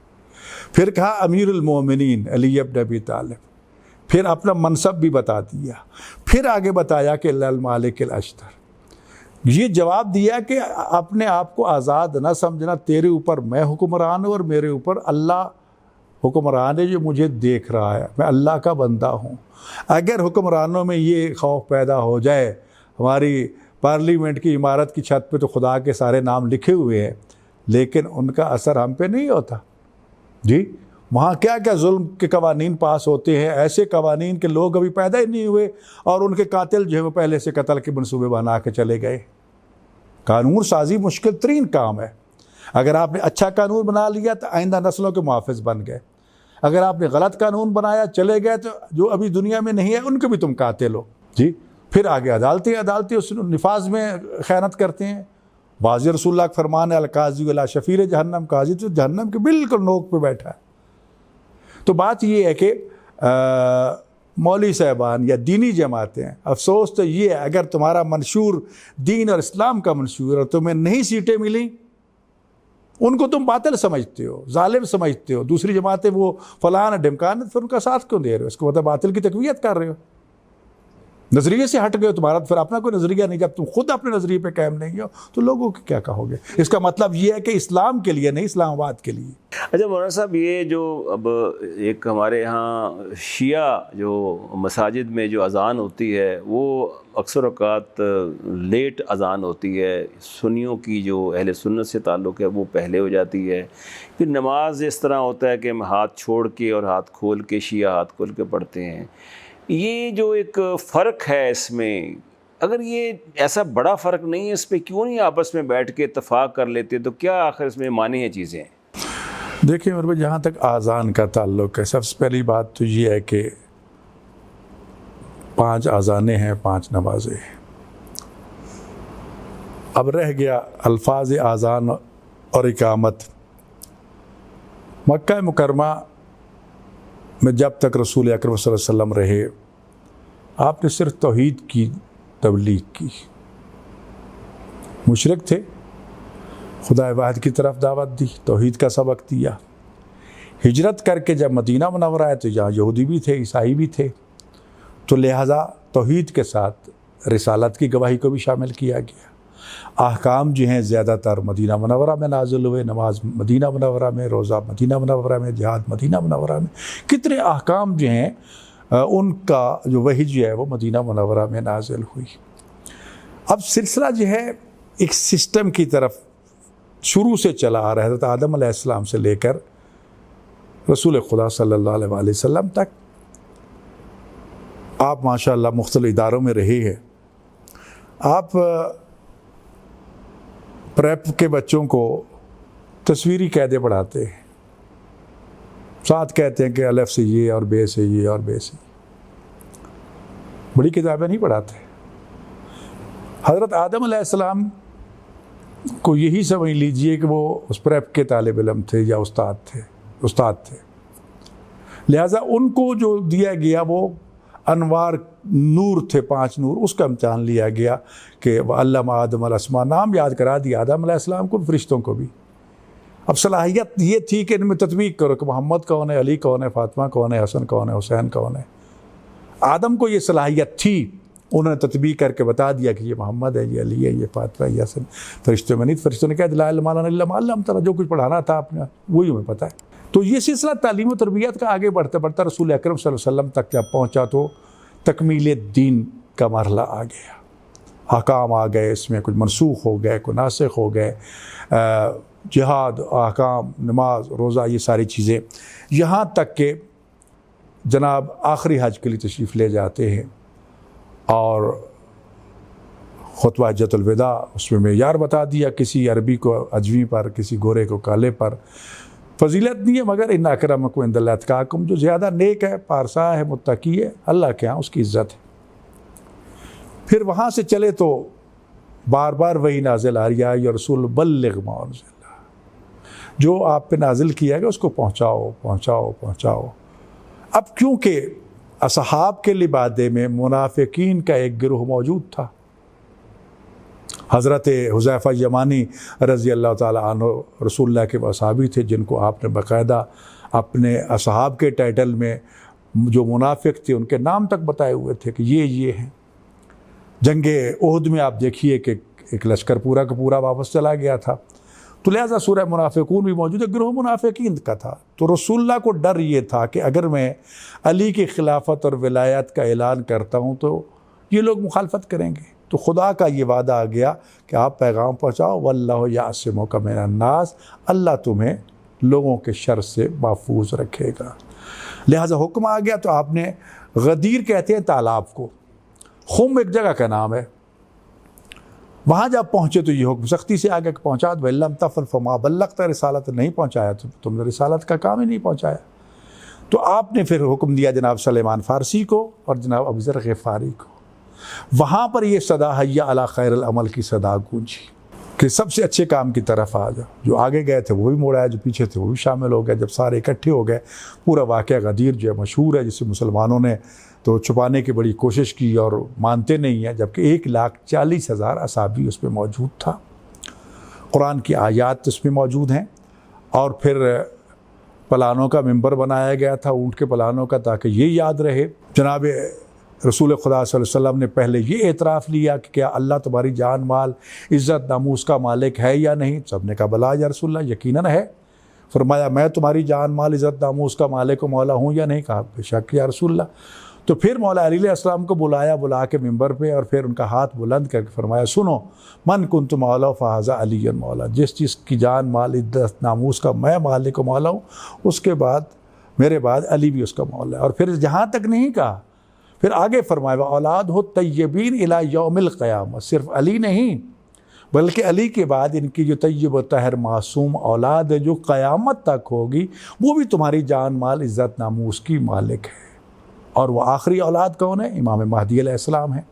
फिर कहा अमीरुल मोमिनीन अली इब्न अबी तालिब, फिर अपना मनसब भी बता दिया, फिर आगे बताया कि लल मालिकिल अश्तर। ये जवाब दिया कि अपने आप को आज़ाद ना समझना, तेरे ऊपर मैं हुक्मरान हूँ और मेरे ऊपर अल्लाह हुक्मरान है जो मुझे देख रहा है, मैं अल्लाह का बंदा हूँ। अगर हुक्मरानों में ये खौफ पैदा हो जाए, हमारी पार्लियामेंट की इमारत की छत पे तो खुदा के सारे नाम लिखे हुए हैं, लेकिन उनका असर हम पे नहीं होता जी। वहाँ क्या क्या जुल्म के कवानीन पास होते हैं, ऐसे कवानीन के लोग अभी पैदा ही नहीं हुए और उनके कातिल जो है वो पहले से कत्ल के मनसूबे बना के चले गए। कानून साजी मुश्किल तरीन काम है। अगर आपने अच्छा कानून बना लिया तो आइंदा नस्लों के मुहाफ़िज़ बन गए। अगर आपने गलत कानून बनाया चले गए तो जो अभी दुनिया में नहीं है उनके भी तुम कातिल हो जी। फिर आगे अदालतें उस निफाज में ख़यानत करते हैं। वाज़ी रसूलुल्लाह का फरमान है अल-काज़ी अला शफ़ीर जहन्नम, काजी तो जहन्नम के बिल्कुल नोक पे बैठा है। तो बात ये है कि मौलवी साहबान या दीनी जमातें, अफसोस तो ये है अगर तुम्हारा मंशूर दीन और इस्लाम का मंशूर और तुम्हें नहीं सीटें मिली, उनको तुम बातिल समझते हो, जालिम समझते हो, दूसरी जमातें वो फलान ढिमकान, फिर उनका साथ क्यों दे रहे हो? इसको मतलब बातिल की तक़वियत कर रहे हो, नज़रिए से हट गए हो। तुम्हारा फिर अपना कोई नज़रिया नहीं, जब तुम खुद अपने नज़रिए पे कायम नहीं हो तो लोगों को क्या कहोगे? इसका मतलब ये है कि इस्लाम के लिए नहीं, इस्लामाबाद के लिए। अच्छा मौलाना साहब, ये जो अब एक हमारे यहाँ शिया जो मसाजिद में जो अज़ान होती है वो अक्सर औक़ात लेट अज़ान होती है, सुन्नियों की जो अहले सुन्नत से ताल्लुक़ है वो पहले हो जाती है। फिर नमाज इस तरह होता है कि हम हाथ छोड़ के और हाथ खोल के, शिया हाथ खोल के पढ़ते हैं। ये जो एक फ़र्क है इसमें, अगर ये ऐसा बड़ा फ़र्क नहीं है, इस पर क्यों नहीं आपस में बैठ के इत्तफ़ाक़ कर लेते? तो क्या आखिर इसमें मानी है चीज़ें? देखिए मेरे भाई, जहाँ तक आज़ान का ताल्लुक़ है, सबसे पहली बात तो ये है कि 5 आज़ानें हैं, 5 नमाज़ें हैं। अब रह गया अल्फाज आज़ान और इकामत। मक्का मुकरमा में जब तक रसूल अकरम सल्लल्लाहु अलैहि वसल्लम रहे, आपने सिर्फ तौहीद की तबलीग की। मुशरिक थे, खुदा वाहिद की तरफ दावत दी, तौहीद का सबक दिया। हिजरत करके जब मदीना मुनव्वरा आए तो यहाँ यहूदी भी थे, ईसाई भी थे, तो लिहाजा तौहीद के साथ रिसालत की गवाही को भी शामिल किया गया। अहकाम जो हैं ज़्यादातर मदीना मुनव्वरा में नाज़िल हुए, नमाज मदीना मुनव्वरा में, रोज़ा मदीना मुनव्वरा में, जिहाद मदीना मुनव्वरा में। कितने अहकाम जो हैं उनका जो वही जो है वो मदीना मुनव्वरा में नाज़िल हुई। अब सिलसिला जो है एक सिस्टम की तरफ शुरू से चला आ रहा है, हज़रत आदम अलैहिस्सलाम से लेकर रसूल खुदा सल्लल्लाहु अलैहि वसल्लम तक आप माशाअल्लाह मुख्तलिफ इदारों में रहे हैं, आप प्रेप के बच्चों को तस्वीरी कायदे पढ़ाते हैं, साथ कहते हैं कि अलफ से ये और बे से ये और बे से, बड़ी किताबें नहीं पढ़ाते। हज़रत आदम अलैहिस्सलाम को यही समझ लीजिए कि वो उस प्रेप के तालिब इल्म थे या उस्ताद थे। लिहाजा उनको जो दिया गया वो अनवार नूर थे, 5 नूर, उसका इम्तिहान लिया गया कि अल्लामा आदम अलअस्मा, नाम याद करा दिया आदम अलैहिस्सलाम को, फरिश्तों को भी। अब सलाहियत ये थी कि इनमें तत्वीक करो कि मोहम्मद कौन है, अली कौन है, फातिमा कौन है, हसन कौन है, हुसैन कौन है। आदम को ये सलाहियत थी, उन्होंने तत्बीक करके बता दिया कि ये मोहम्मद है, ये अली है, ये फातिमा है, ये हसन। फरिश्तों में नहीं, फरिश्तों ने कहा ला इल्मा इल्ला अल्लाह, जो कुछ पढ़ाना था आपने वही हमें पता है। तो ये सिलसिला तालीम और तरबियत का आगे बढ़ते बढ़ता रसूल अकरम सल्लल्लाहु अलैहि वसल्लम तक जब पहुँचा तो तकमील दीन का मरहला आ गया, अहकाम आ गए, इसमें कुछ मनसूख हो गए, कुछ नासिख हो गए, जिहाद, अहकाम, नमाज, रोज़ा, ये सारी चीज़ें, यहाँ तक कि जनाब आखिरी हज के लिए तशरीफ़ ले जाते हैं और खुतबा हज्जतुल विदा, उसमें मेयार बता दिया, किसी अरबी को अजमी पर, किसी गोरे को काले पर। फजीलत नहीं है मगर इन अकरमकुम इंदल्लाह अत्काकुम, जो ज़्यादा नेक है, पारसा है, मुत्तकी है, अल्लाह के यहाँ उसकी इज़्ज़त है। फिर वहाँ से चले तो बार बार वही नाजिल आ रही है, या रसूल बल्लिग मा उनज़िला, जो आप पे नाजिल किया गया उसको पहुँचाओ पहुँचाओ पहुँचाओ। अब क्योंकि असहाब के लिबादे में मुनाफिकीन का एक गिरोह मौजूद था, हज़रत हुज़ैफ़ा यमानी रज़ी अल्लाह ताला अन्हु रसूलुल्लाह के असहाबी थे, जिनको आपने बाकायदा अपने असहाब के टाइटल में जो मुनाफिक थे उनके नाम तक बताए हुए थे कि ये हैं। जंगे उहद में आप देखिए कि एक लश्कर पूरा का पूरा वापस चला गया था, तो लिहाजा सूरह मुनाफिकून भी मौजूद है, गिरोह मुनाफिकीन का था। तो रसूलुल्लाह को डर ये था कि अगर मैं अली की खिलाफत और विलायत का ऐलान करता हूँ तो ये लोग मुखालफत करेंगे। तो खुदा का ये वादा आ गया कि आप पैगाम पहुँचाओ, वल्लाहु यासिमुका मिनन्नास, अल्लाह तुम्हें लोगों के शर से महफूज रखेगा। लिहाजा हुक्म आ गया। तो आपने गदीर कहते हैं तालाब को, खुम एक जगह का नाम है, वहाँ जब पहुँचे तो ये हुक्म सख्ती से आगे पहुँचा, वल्लम तफल फमा बल्लगता, रिसालत नहीं पहुँचाया तो तुमने रिसालत का काम ही नहीं पहुँचाया। तो आपने फिर हुक्म दिया जनाब सलेमान फ़ारसी को और जनाब अबू ज़र ग़िफ़ारी को। वहाँ पर ये सदा हय्या अला खैरुल अमल की सदा गूंजी कि सबसे अच्छे काम की तरफ आ जाओ। जो आगे गए थे वो भी मुड़ आए, जो पीछे थे वो भी शामिल हो गए। जब सारे इकट्ठे हो गए, पूरा वाक़या गदीर जो है मशहूर है, जिसे मुसलमानों ने तो छुपाने की बड़ी कोशिश की और मानते नहीं हैं, जबकि 1,40,000 असाबी उसमें मौजूद था। कुरान की आयात उसमें मौजूद हैं। और फिर पलानों का मिंबर बनाया गया था, ऊँट के पलानों का, ताकि ये याद रहे। जनाब रसूल खुदा सल्लल्लाहु अलैहि वसल्लम ने पहले ये एतराफ़ लिया कि क्या अल्लाह तुम्हारी जान माल इज़्ज़त नामूस का मालिक है या नहीं। सब ने कहा बला या रसूलल्लाह, यकीनन है। फरमाया मैं तुम्हारी जान माल इज़्ज़त नामूस का मालिक व मौला हूँ या नहीं। कहा बेशक या रसूलल्लाह। तो फिर मौला अली अलैहिस्सलाम को बुला के मिंबर पे, और फिर उनका हाथ बुलंद करके फरमाया सुनो, मन कुन्तु मौला फ़हाज़ा अली मौला, जिस चीज़ की जान माल इज़्ज़त नामूस का मैं मालिक व मौला हूँ, उसके बाद मेरे बाद अली भी उसका मौला है। और फिर जहाँ तक नहीं कहा, फिर आगे फरमाया औलाद हो तय्यबीन इला यौमिल क़यामत, सिर्फ अली नहीं बल्कि अली के बाद इनकी जो तय्यब तहर मासूम औलाद है जो क़यामत तक होगी, वो भी तुम्हारी जान माल इज़्ज़त नामूस की मालिक है। और वह आखिरी औलाद कौन है? इमाम महदी अलैहिस्सलाम है,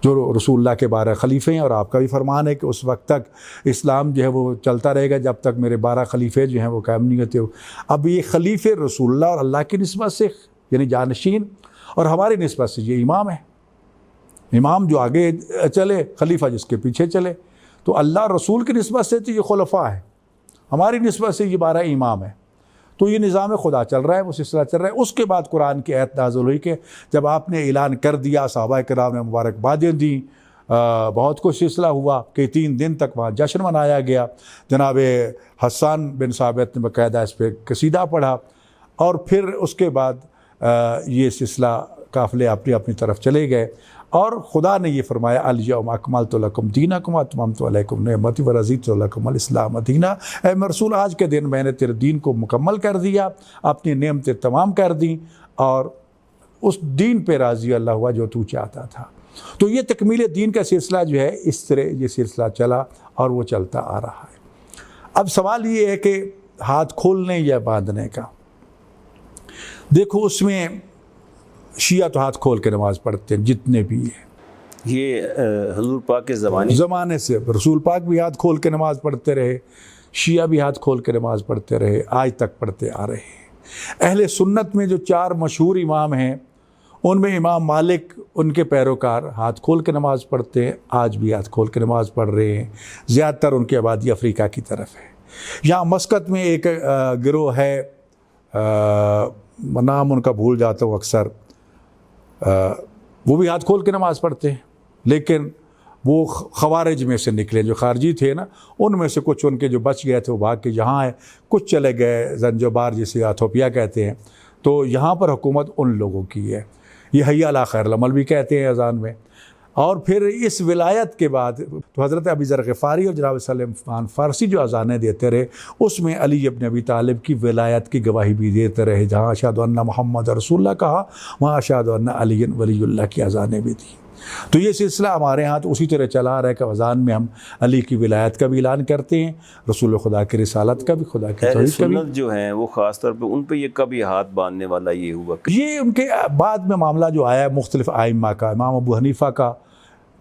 जो रसूलुल्लाह के 12 खलीफे हैं। और आपका भी फरमान है कि उस वक्त तक इस्लाम जो है वो चलता रहेगा जब तक मेरे 12 खलीफे जो हैं वो कायम नहीं होते। अब ये खलीफे रसूलुल्लाह और अल्लाह की निस्बत से यानी जानशीन, और हमारी निस्बत से ये इमाम है। इमाम जो आगे चले, खलीफा जिसके पीछे चले। तो अल्लाह रसूल की निस्बत से तो ये खुलफा है, हमारी निस्बत से ये 12 इमाम है। तो ये निज़ाम खुदा चल रहा है, वो सिलसिला चल रहा है। उसके बाद कुरान की आयत नाज़िल हुई कि जब आपने ऐलान कर दिया, सहाबा किराम ने मुबारकबादें दी, बहुत कुछ सिलसिला हुआ कि 3 दिन तक वहाँ जश्न मनाया गया। जनाब हसन बिन साबित ने बाकायदा इस पर कसीदा पढ़ा। और फिर उसके बाद ये सिलसिला काफ़िले अपनी अपनी तरफ चले गए। और खुदा ने ये फरमाया अल यौम अकमलतु लकुम दीनकुम व अतममतु अलैकुम निअमती व रज़ीतु लकुमुल इस्लाम दीना। ऐ रसूल, आज के दिन मैंने तेरे दीन को मुकम्मल कर दिया, अपनी नेमतें तमाम कर दी और उस दीन पे राज़ी अल्लाह हुआ जो तू चाहता था। तो ये तकमील दीन का सिलसिला जो है इस तरह ये सिलसिला चला और वो चलता आ रहा है। अब सवाल ये है कि हाथ खोलने या बांधने का, देखो उसमें शिया तो हाथ खोल के नमाज़ पढ़ते हैं जितने भी हैं, ये हुजूर पाक के ज़माने से रसूल पाक भी हाथ खोल के नमाज़ पढ़ते रहे, शिया भी हाथ खोल के नमाज़ पढ़ते रहे, आज तक पढ़ते आ रहे हैं। अहले सुन्नत में जो 4 मशहूर इमाम हैं उनमें इमाम मालिक, उनके पैरोकार हाथ खोल के नमाज़ पढ़ते हैं, आज भी हाथ खोल के नमाज़ पढ़ रहे हैं। ज़्यादातर उनकी आबादी अफ्रीका की तरफ है। यहाँ मस्कत में एक गिरोह है, नाम उनका भूल जाता हूँ अक्सर, वो भी हाथ खोल के नमाज़ पढ़ते हैं, लेकिन वो खवारिज में से निकले, जो खारजी थे ना, उनमें से कुछ उनके जो बच गए थे वो भाग के यहाँ है, कुछ चले गए जंजबार जिसे इथोपिया कहते हैं। तो यहाँ पर हुकूमत उन लोगों की है, ये हय्या अला खैरुल अमल भी कहते हैं अज़ान में। और फिर इस विलायत के बाद तो हज़रत अबी ज़र ग़िफ़ारी और जनाब सलमान फ़ारसी जो अज़ानें देते रहे, उसमें अली इब्न अबी तालिब की विलायत की गवाही भी देते रहे। जहाँ अशहदु अन्ना मुहम्मद रसूलुल्लाह कहा, वहाँ अशहदु अन्ना अली वलीयुल्लाह की अज़ानें भी दी। तो ये सिलसिला हमारे यहाँ तो उसी तरह चला आ रहा है कि अज़ान में हम अली की विलायत का भी ऐलान करते हैं, रसूल खुदा की रिसालत का भी, खुदा की तौहीद का भी। जो हैं वो ख़ास तौर पे उन पे ये कभी हाथ बांधने वाला ये हुआ, ये उनके बाद में मामला जो आया मुख्तलिफ आइम्मा का, इमाम अबू हनीफ़ा का,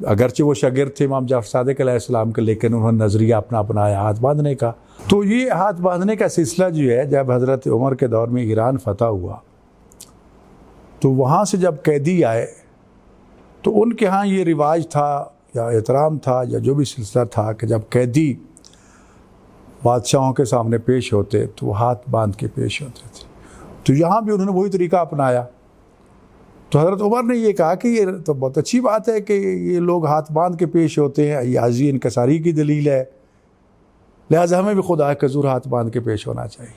अगरचे वो शागिर्द थे इमाम जाफ़र सादिक़ अलैहिस्सलाम के, लेकिन उन्होंने नज़रिया अपना अपनाया हाथ बांधने का। तो ये हाथ बांधने का सिलसिला जो है, जब हज़रत उमर के दौर में ईरान फ़तह हुआ तो वहाँ से जब कैदी आए तो उनके यहाँ ये रिवाज था या एहतराम था या जो भी सिलसिला था कि जब कैदी बादशाहों के सामने पेश होते तो वो हाथ बांध के पेश होते थे। तो यहाँ भी उन्होंने वही तरीका अपनाया। तो हज़रत उमर ने ये कहा कि ये तो बहुत अच्छी बात है कि ये लोग हाथ बांध के पेश होते हैं, ये आज़ी इनकसारी की दलील है, लिहाजा हमें भी खुदा के हुज़ूर हाथ बांध के पेश होना चाहिए।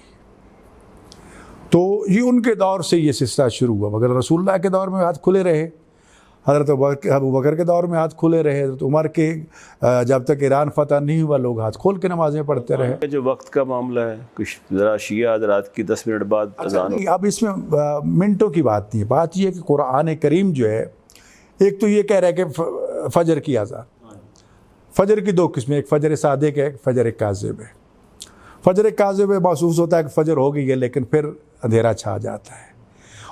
तो ये उनके दौर से ये सिलसिला शुरू हुआ, मगर रसूलुल्लाह के दौर में हाथ खुले रहे, हज़रत अबू बकर के दौर में हाथ खुले रहे, हज़रत उमर के जब तक ईरान फ़तह नहीं हुआ लोग हाथ खोल के नमाज़ें पढ़ते रहे। जो वक्त का मामला है, कुछ ज़रा शिया हज़रात की 10 मिनट बाद अज़ान। अब इसमें मिनटों की बात नहीं है, बात यह है कि कुरान करीम जो है, एक तो ये कह रहा है कि फ़जर की अज़ान, फ़जर की 2 किस्में, एक फ़जर सादिक़ है, एक फ़जर काज़िब है। फ़जर काज़िब में महसूस होता है कि फ़जर हो गई है, लेकिन फिर अंधेरा छा जाता है।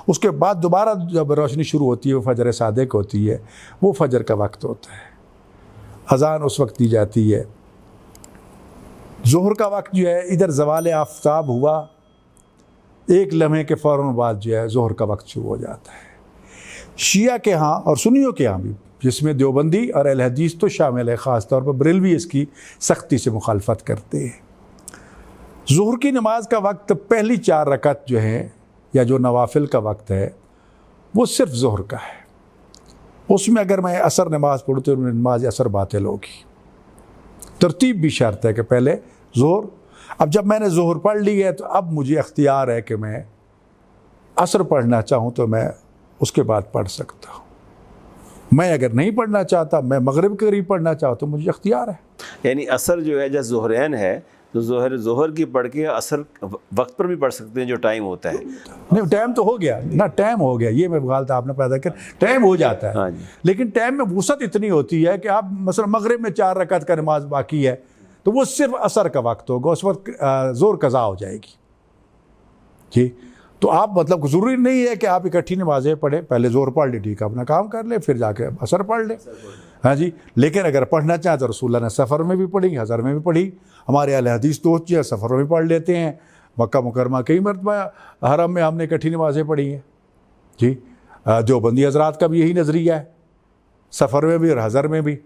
उसके बाद दोबारा जब रोशनी शुरू होती है वो फ़जर सादिक़ होती है, वो फ़जर का वक्त होता है, अज़ान उस वक्त दी जाती है। ज़ोहर का वक्त जो है, इधर ज़वाल आफ़ताब हुआ, एक लम्हे के फ़ौरन बाद जो है ज़ोहर का वक्त शुरू हो जाता है। शिया के यहाँ और सुन्नियों के यहाँ भी, जिसमें देवबंदी और अहले हदीस तो शामिल है, ख़ास तौर पर बरेलवी इसकी सख्ती से मुखालफत करते हैं। ज़ोहर की नमाज का वक्त पहली 4 रकत जो हैं या जो नवाफिल का वक्त है वो सिर्फ ज़ोहर का है। उसमें अगर मैं असर नमाज पढ़ूँ तो नमाज असर बातिल होगी। तरतीब भी शर्त है कि पहले ज़ोहर, अब जब मैंने ज़ोहर पढ़ ली है तो अब मुझे अख्तियार है कि मैं असर पढ़ना चाहूँ तो मैं उसके बाद पढ़ सकता हूँ। मैं अगर नहीं पढ़ना चाहता, मैं मगरिब के करीब पढ़ना चाहता तो मुझे अख्तियार है। यानी असर जो है जैसे ज़ोहरैन है तो ज़ोहर की पढ़ के असर वक्त पर भी पढ़ सकते हैं जो टाइम होता है। नहीं, टाइम तो हो गया ना, टाइम हो गया, ये मैं गलत आपने पैदा कर, टाइम हो जाता है। हाँ जी। लेकिन टाइम में वुसअत इतनी होती है कि आप मसलन मगरिब में 4 रकत का नमाज बाकी है तो वो सिर्फ असर का वक्त होगा, उस वक्त ज़ोर कज़ा हो जाएगी जी। तो आप मतलब ज़रूरी नहीं है कि आप इकट्ठी नमाज़ें पढ़ें, पहले ज़ोर पढ़ ले, ठीक है, अपना काम कर ले, फिर जाके असर पढ़ ले। हाँ जी। लेकिन अगर पढ़ना चाहें तो रसूलुल्लाह ने सफ़र में भी पढ़ी, हज़र में भी पढ़ी, हमारे अहले हदीस दोस्त जो है सफ़र में पढ़ लेते हैं। मक्का मुकरमा कई मरतबा हरम में हमने इकट्ठी नमाज़ें पढ़ी हैं जी। देवबंदी हज़रात का भी यही नज़रिया है, सफ़र में भी और हज़र में भी।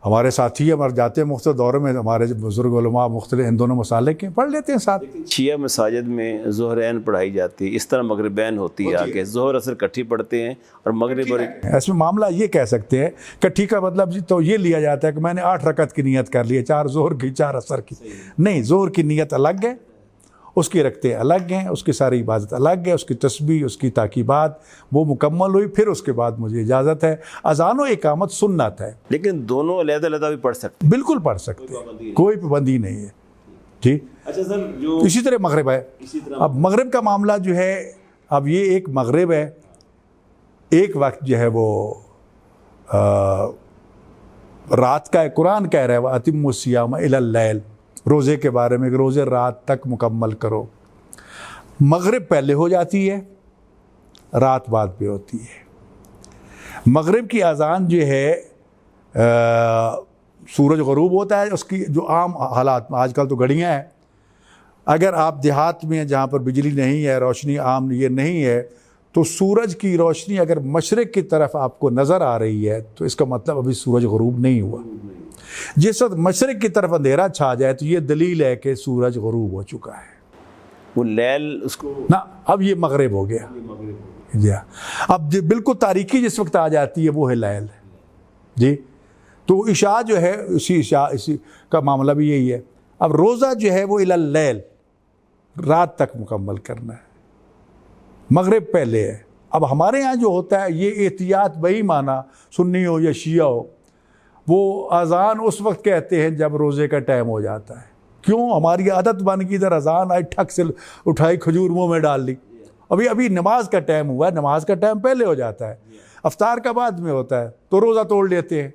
हमारे साथी हमारे जाते हैं मुख्तलिफ दौरों में, हमारे बुज़ुर्ग उलमा मुख्तलिफ इन दोनों मसाले के पढ़ लेते हैं साथ। शिया मसाजिद में ज़ोहरैन पढ़ाई जाती है, इस तरह मगरिबैन होती है, आगे ज़ोहर असर इकट्ठी पढ़ते हैं और मगरिब और इसमें मामला ये कह सकते हैं इकट्ठी का मतलब तो ये लिया जाता है कि मैंने 8 रकत की नियत कर ली है, 4 ज़ोहर की 4 असर की। नहीं, ज़ोहर की नियत अलग है, उसकी रखते अलग हैं, उसकी सारी इबादत अलग है, उसकी तस्बीह, उसकी ताकीबात वो मुकम्मल हुई, फिर उसके बाद मुझे इजाज़त है। अज़ान व इकामत सुन्नत है, लेकिन दोनों अलग-अलग भी पढ़ सकते, बिल्कुल पढ़ सकते हैं, कोई पाबंदी नहीं है जी। अच्छा सर, जो इसी तरह मगरिब है। अब मगरिब का मामला जो है, अब ये एक मगरिब है, एक वक्त जो है वो रात का है, कुरान कह रहा है वह अतिमुस्सियाम इलल लैल, रोज़े के बारे में कि रोज़े रात तक मुकम्मल करो। मगरिब पहले हो जाती है, रात बाद में होती है। मगरिब की अजान जो है सूरज ग़रूब होता है, उसकी जो आम हालात में आजकल तो घड़ियाँ हैं, अगर आप देहात में जहाँ पर बिजली नहीं है, रोशनी आम ये नहीं है, तो सूरज की रोशनी अगर मशरिक़ की तरफ आपको नज़र आ रही है तो इसका मतलब अभी सूरज ग़रूब नहीं हुआ। जिस वक्त मशरिक़ की तरफ अंधेरा छा जाए तो ये दलील है कि सूरज ग़रूब हो चुका है। वो लैल उसको ना अब ये मगरिब हो गया जी। अब जो बिल्कुल तारीकी जिस वक्त आ जाती है वो है लैल जी। तो इशा जो है इसी का मामला भी यही है। अब रोज़ा जो है वो इलल लैल, रात तक मुकम्मल करना है, मगरिब पहले है। अब हमारे यहाँ जो होता है ये एहतियात वही माना, सुन्नी हो या शिया हो, वो अज़ान उस वक्त कहते हैं जब रोज़े का टाइम हो जाता है। क्यों? हमारी आदत बन गई, इधर अज़ान आई ठक से उठाई खजूर मुँह में डाल ली। अभी नमाज का टाइम हुआ है, नमाज का टाइम पहले हो जाता है, अफ्तार का बाद में होता है, तो रोज़ा तोड़ लेते हैं।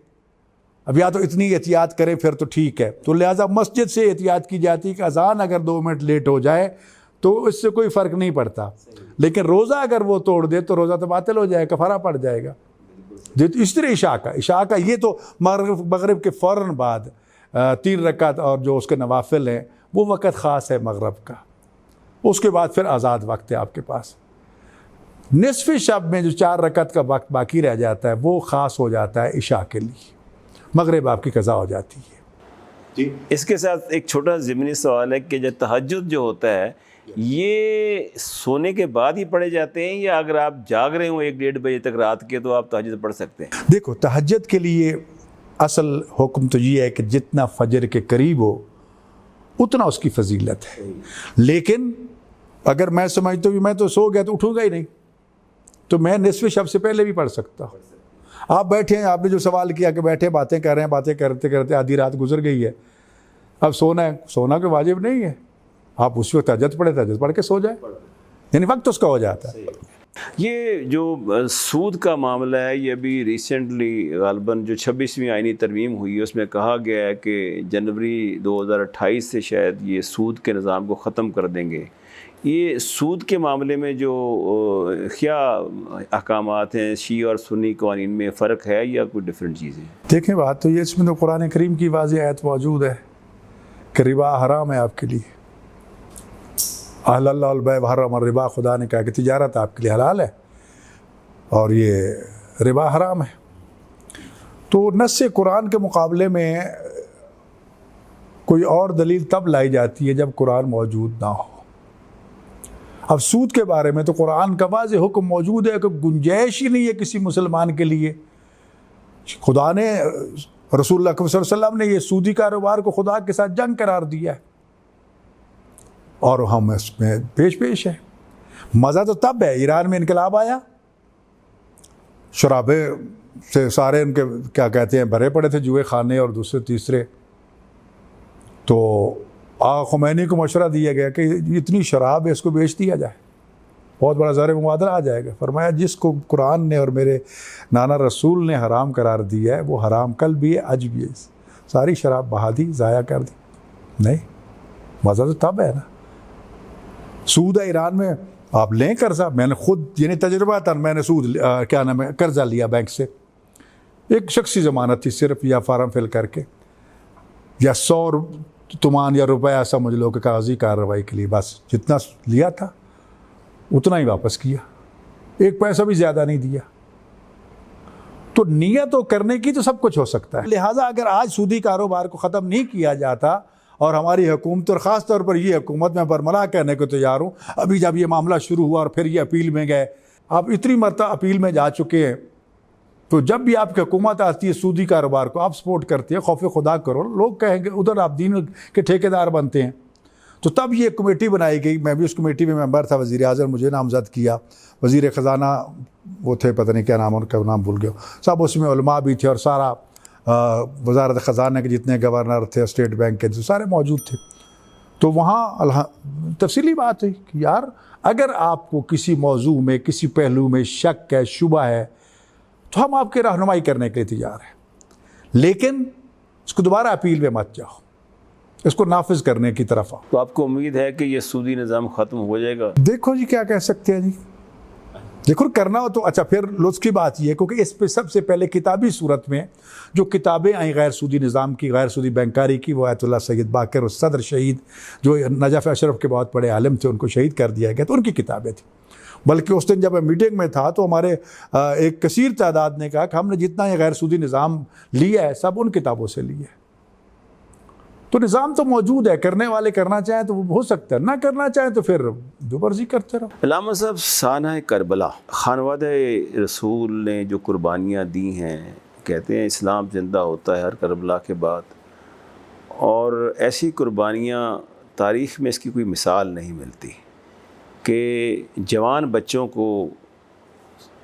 अब या तो इतनी एहतियात करें फिर तो ठीक है, तो लिहाजा मस्जिद से एहतियात की जाती है कि अज़ान अगर 2 मिनट लेट हो जाए तो इससे कोई फ़र्क नहीं पड़ता, लेकिन रोज़ा अगर वो तोड़ दे तो रोज़ा तो बातिल हो जाएगा, कफ़ारा पड़ जाएगा। जो इस तरह इशा का ये तो मगरिब के फ़ौरन बाद 3 रकात और जो उसके नवाफिल हैं वो वक़्त ख़ास है मगरिब का। उसके बाद फिर आज़ाद वक्त है आपके पास। निसफ़ शब में जो 4 रकात का वक्त बाकी रह जाता है वो ख़ास हो जाता है इशा के लिए, मगरिब आपकी कज़ा हो जाती है जी। इसके साथ एक छोटा ज़िमनी सवाल है कि जो तहज्जुद जो होता है ये सोने के बाद ही पढ़े जाते हैं, या अगर आप जाग रहे हो 1-1:30 बजे तक रात के तो आप तहज्जुद पढ़ सकते हैं? देखो, तहज्जुद के लिए असल हुक्म तो ये है कि जितना फजर के करीब हो उतना उसकी फजीलत है, लेकिन अगर मैं समझता हूँ मैं तो सो गया तो उठूँगा ही नहीं, तो मैं निसफ़ शब से पहले भी पढ़ सकता हूँ। आप बैठे हैं, आपने जो सवाल किया कि बैठे बातें कर रहे हैं, बातें करते करते आधी रात गुजर गई है, अब सोना है, सोना कोई वाजिब नहीं है, आप उस वक्त तहज्जुद पढ़ के सो जाए, यानी वक्त उसका हो जाता है। ये जो सूद का मामला है ये अभी रिसेंटली ग़ालिबन जो 26वीं आईनी तरमीम हुई है उसमें कहा गया है कि जनवरी 2028 से शायद ये सूद के निज़ाम को ख़त्म कर देंगे। ये सूद के मामले में जो क्या अहकामात हैं, शी और सुन्नी कवानीन में फ़र्क है या कोई डिफरेंट चीज़ है? देखें, बात तो ये इसमें तो कुरान करीम की वाज़ेह आयत मौजूद है कि रिबा हराम है आपके लिए। अहलल्लाहुल बै व हर्रम रिबा, खुदा ने कहा कि तिजारत आपके लिए हलाल है और ये रिबा हराम है। तो नस्से कुरान के मुकाबले में कोई और दलील तब लाई जाती है जब कुरान मौजूद ना हो। अब सूद के बारे में तो कुरान का वाज़ेह हुक्म मौजूद है कि गुंजाइश ही नहीं है किसी मुसलमान के लिए। खुदा ने, रसूलुल्लाह सल्लल्लाहु अलैहि वसल्लम ने ये सूदी कारोबार को खुदा के साथ जंग करार दिया है और हम इसमें पेश है। मज़ा तो तब है, ईरान में इनकलाब आया, शराबे से सारे उनके क्या कहते हैं भरे पड़े थे, जुए खाने और दूसरे तीसरे। तो खुमैनी को मशवरा दिया गया कि इतनी शराब है इसको बेच दिया जाए, बहुत बड़ा ज़र मुबादला आ जाएगा। फरमाया जिसको कुरान ने और मेरे नाना रसूल ने हराम करार दिया है वो हराम कल भी है आज भी है। सारी शराब बहा दी, ज़ाया कर दी। नहीं, मज़ा तो तब है ना। सूद है ईरान में, आप लें कर्जा, मैंने खुद यानी तजुर्बा था, मैंने सूद क्या नाम है कर्जा लिया बैंक से, एक शख्सी ज़मानत थी सिर्फ, या फार्म फिल करके, या 100 तुमान या रुपया समझ लो कि कागजी कार्रवाई के लिए, बस जितना लिया था उतना ही वापस किया, 1 पैसा भी ज़्यादा नहीं दिया। तो नियत तो करने की तो सब कुछ हो सकता है। लिहाजा अगर आज सूदी कारोबार को ख़त्म नहीं किया जाता, और हमारी हुकूमत और ख़ास तौर पर ये हुकूमत में बरमला कहने को तैयार हूँ, अभी जब ये मामला शुरू हुआ और फिर ये अपील में गए, आप इतनी मरतबा अपील में जा चुके हैं, तो जब भी आपकी हुकूमत आती है सूदी कारोबार को आप सपोर्ट करते हैं, खौफ खुदा करो, लोग कहेंगे उधर आप दीन के ठेकेदार बनते हैं। तो तब ये कमेटी बनाई गई, मैं भी उस कमेटी में मेंबर था, वज़ीर आज़म मुझे नामज़द किया, वज़ीर ख़ज़ाना वो थे, पता नहीं क्या नाम, उनका नाम भूल गया, सब उसमें उलमा भी थे और सारा वज़ारत ख़ज़ाना के जितने गवर्नर थे, स्टेट बैंक के सारे मौजूद थे। तो वहाँ तफसीली बात है कि यार अगर आपको किसी मौजू में किसी पहलू में शक है, शुबा है, तो हम आपके रहनुमाई करने के लिए तैयार हैं, लेकिन इसको दोबारा अपील में मत जाओ, इसको नाफिज करने की तरफ आओ। तो आपको उम्मीद है कि ये सूदी निज़ाम ख़त्म हो जाएगा? देखो जी क्या कह सकते हैं जी, देखो करना हो तो अच्छा, फिर लुत्फ़ की बात ये है क्योंकि इस पे सबसे पहले किताबी सूरत में जो किताबें आई गैर सूदी निज़ाम की, गैर सूदी बैंकारी की, वो आयतुल्लाह सैयद बाकर और सदर शहीद जो नजफ़ अशरफ के बहुत बड़े आलिम थे, उनको शहीद कर दिया गया, तो उनकी किताबें थी। बल्कि उस दिन जब मैं मीटिंग में था तो हमारे एक कसीर तादाद ने कहा कि हमने जितना ये गैर सूदी निज़ाम लिया है सब उन किताबों से लिया है। तो निज़ाम तो मौजूद है, करने वाले करना चाहें तो वो हो सकता है, ना करना चाहें तो फिर जो मर्जी करते रहो। अल्लामा साहब, साना करबला, खानवादे रसूल ने जो कुर्बानियाँ दी हैं, कहते हैं इस्लाम ज़िंदा होता है हर करबला के बाद, और ऐसी कुर्बानियाँ तारीख़ में इसकी कोई मिसाल नहीं मिलती कि जवान बच्चों को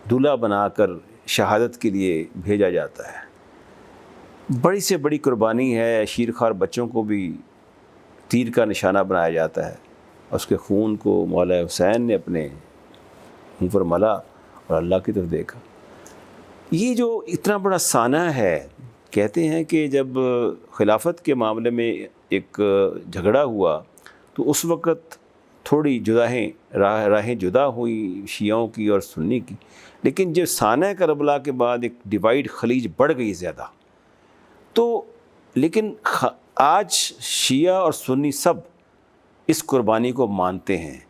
दूल्हा बनाकर शहादत के लिए भेजा जाता है। बड़ी से बड़ी कुर्बानी है, शीरखार बच्चों को भी तीर का निशाना बनाया जाता है, और उसके खून को मौला हुसैन ने अपने मुँह पर मला और अल्लाह की तरफ देखा। ये जो इतना बड़ा साना है, कहते हैं कि जब खिलाफत के मामले में एक झगड़ा हुआ तो उस वक़्त थोड़ी राहें जुदा हुई शियाओं की और सुन्नी की, लेकिन जब साना करबला के बाद एक डिवाइड खलीज बढ़ गई ज़्यादा, तो लेकिन आज शिया और सुन्नी सब इस कुर्बानी को मानते हैं,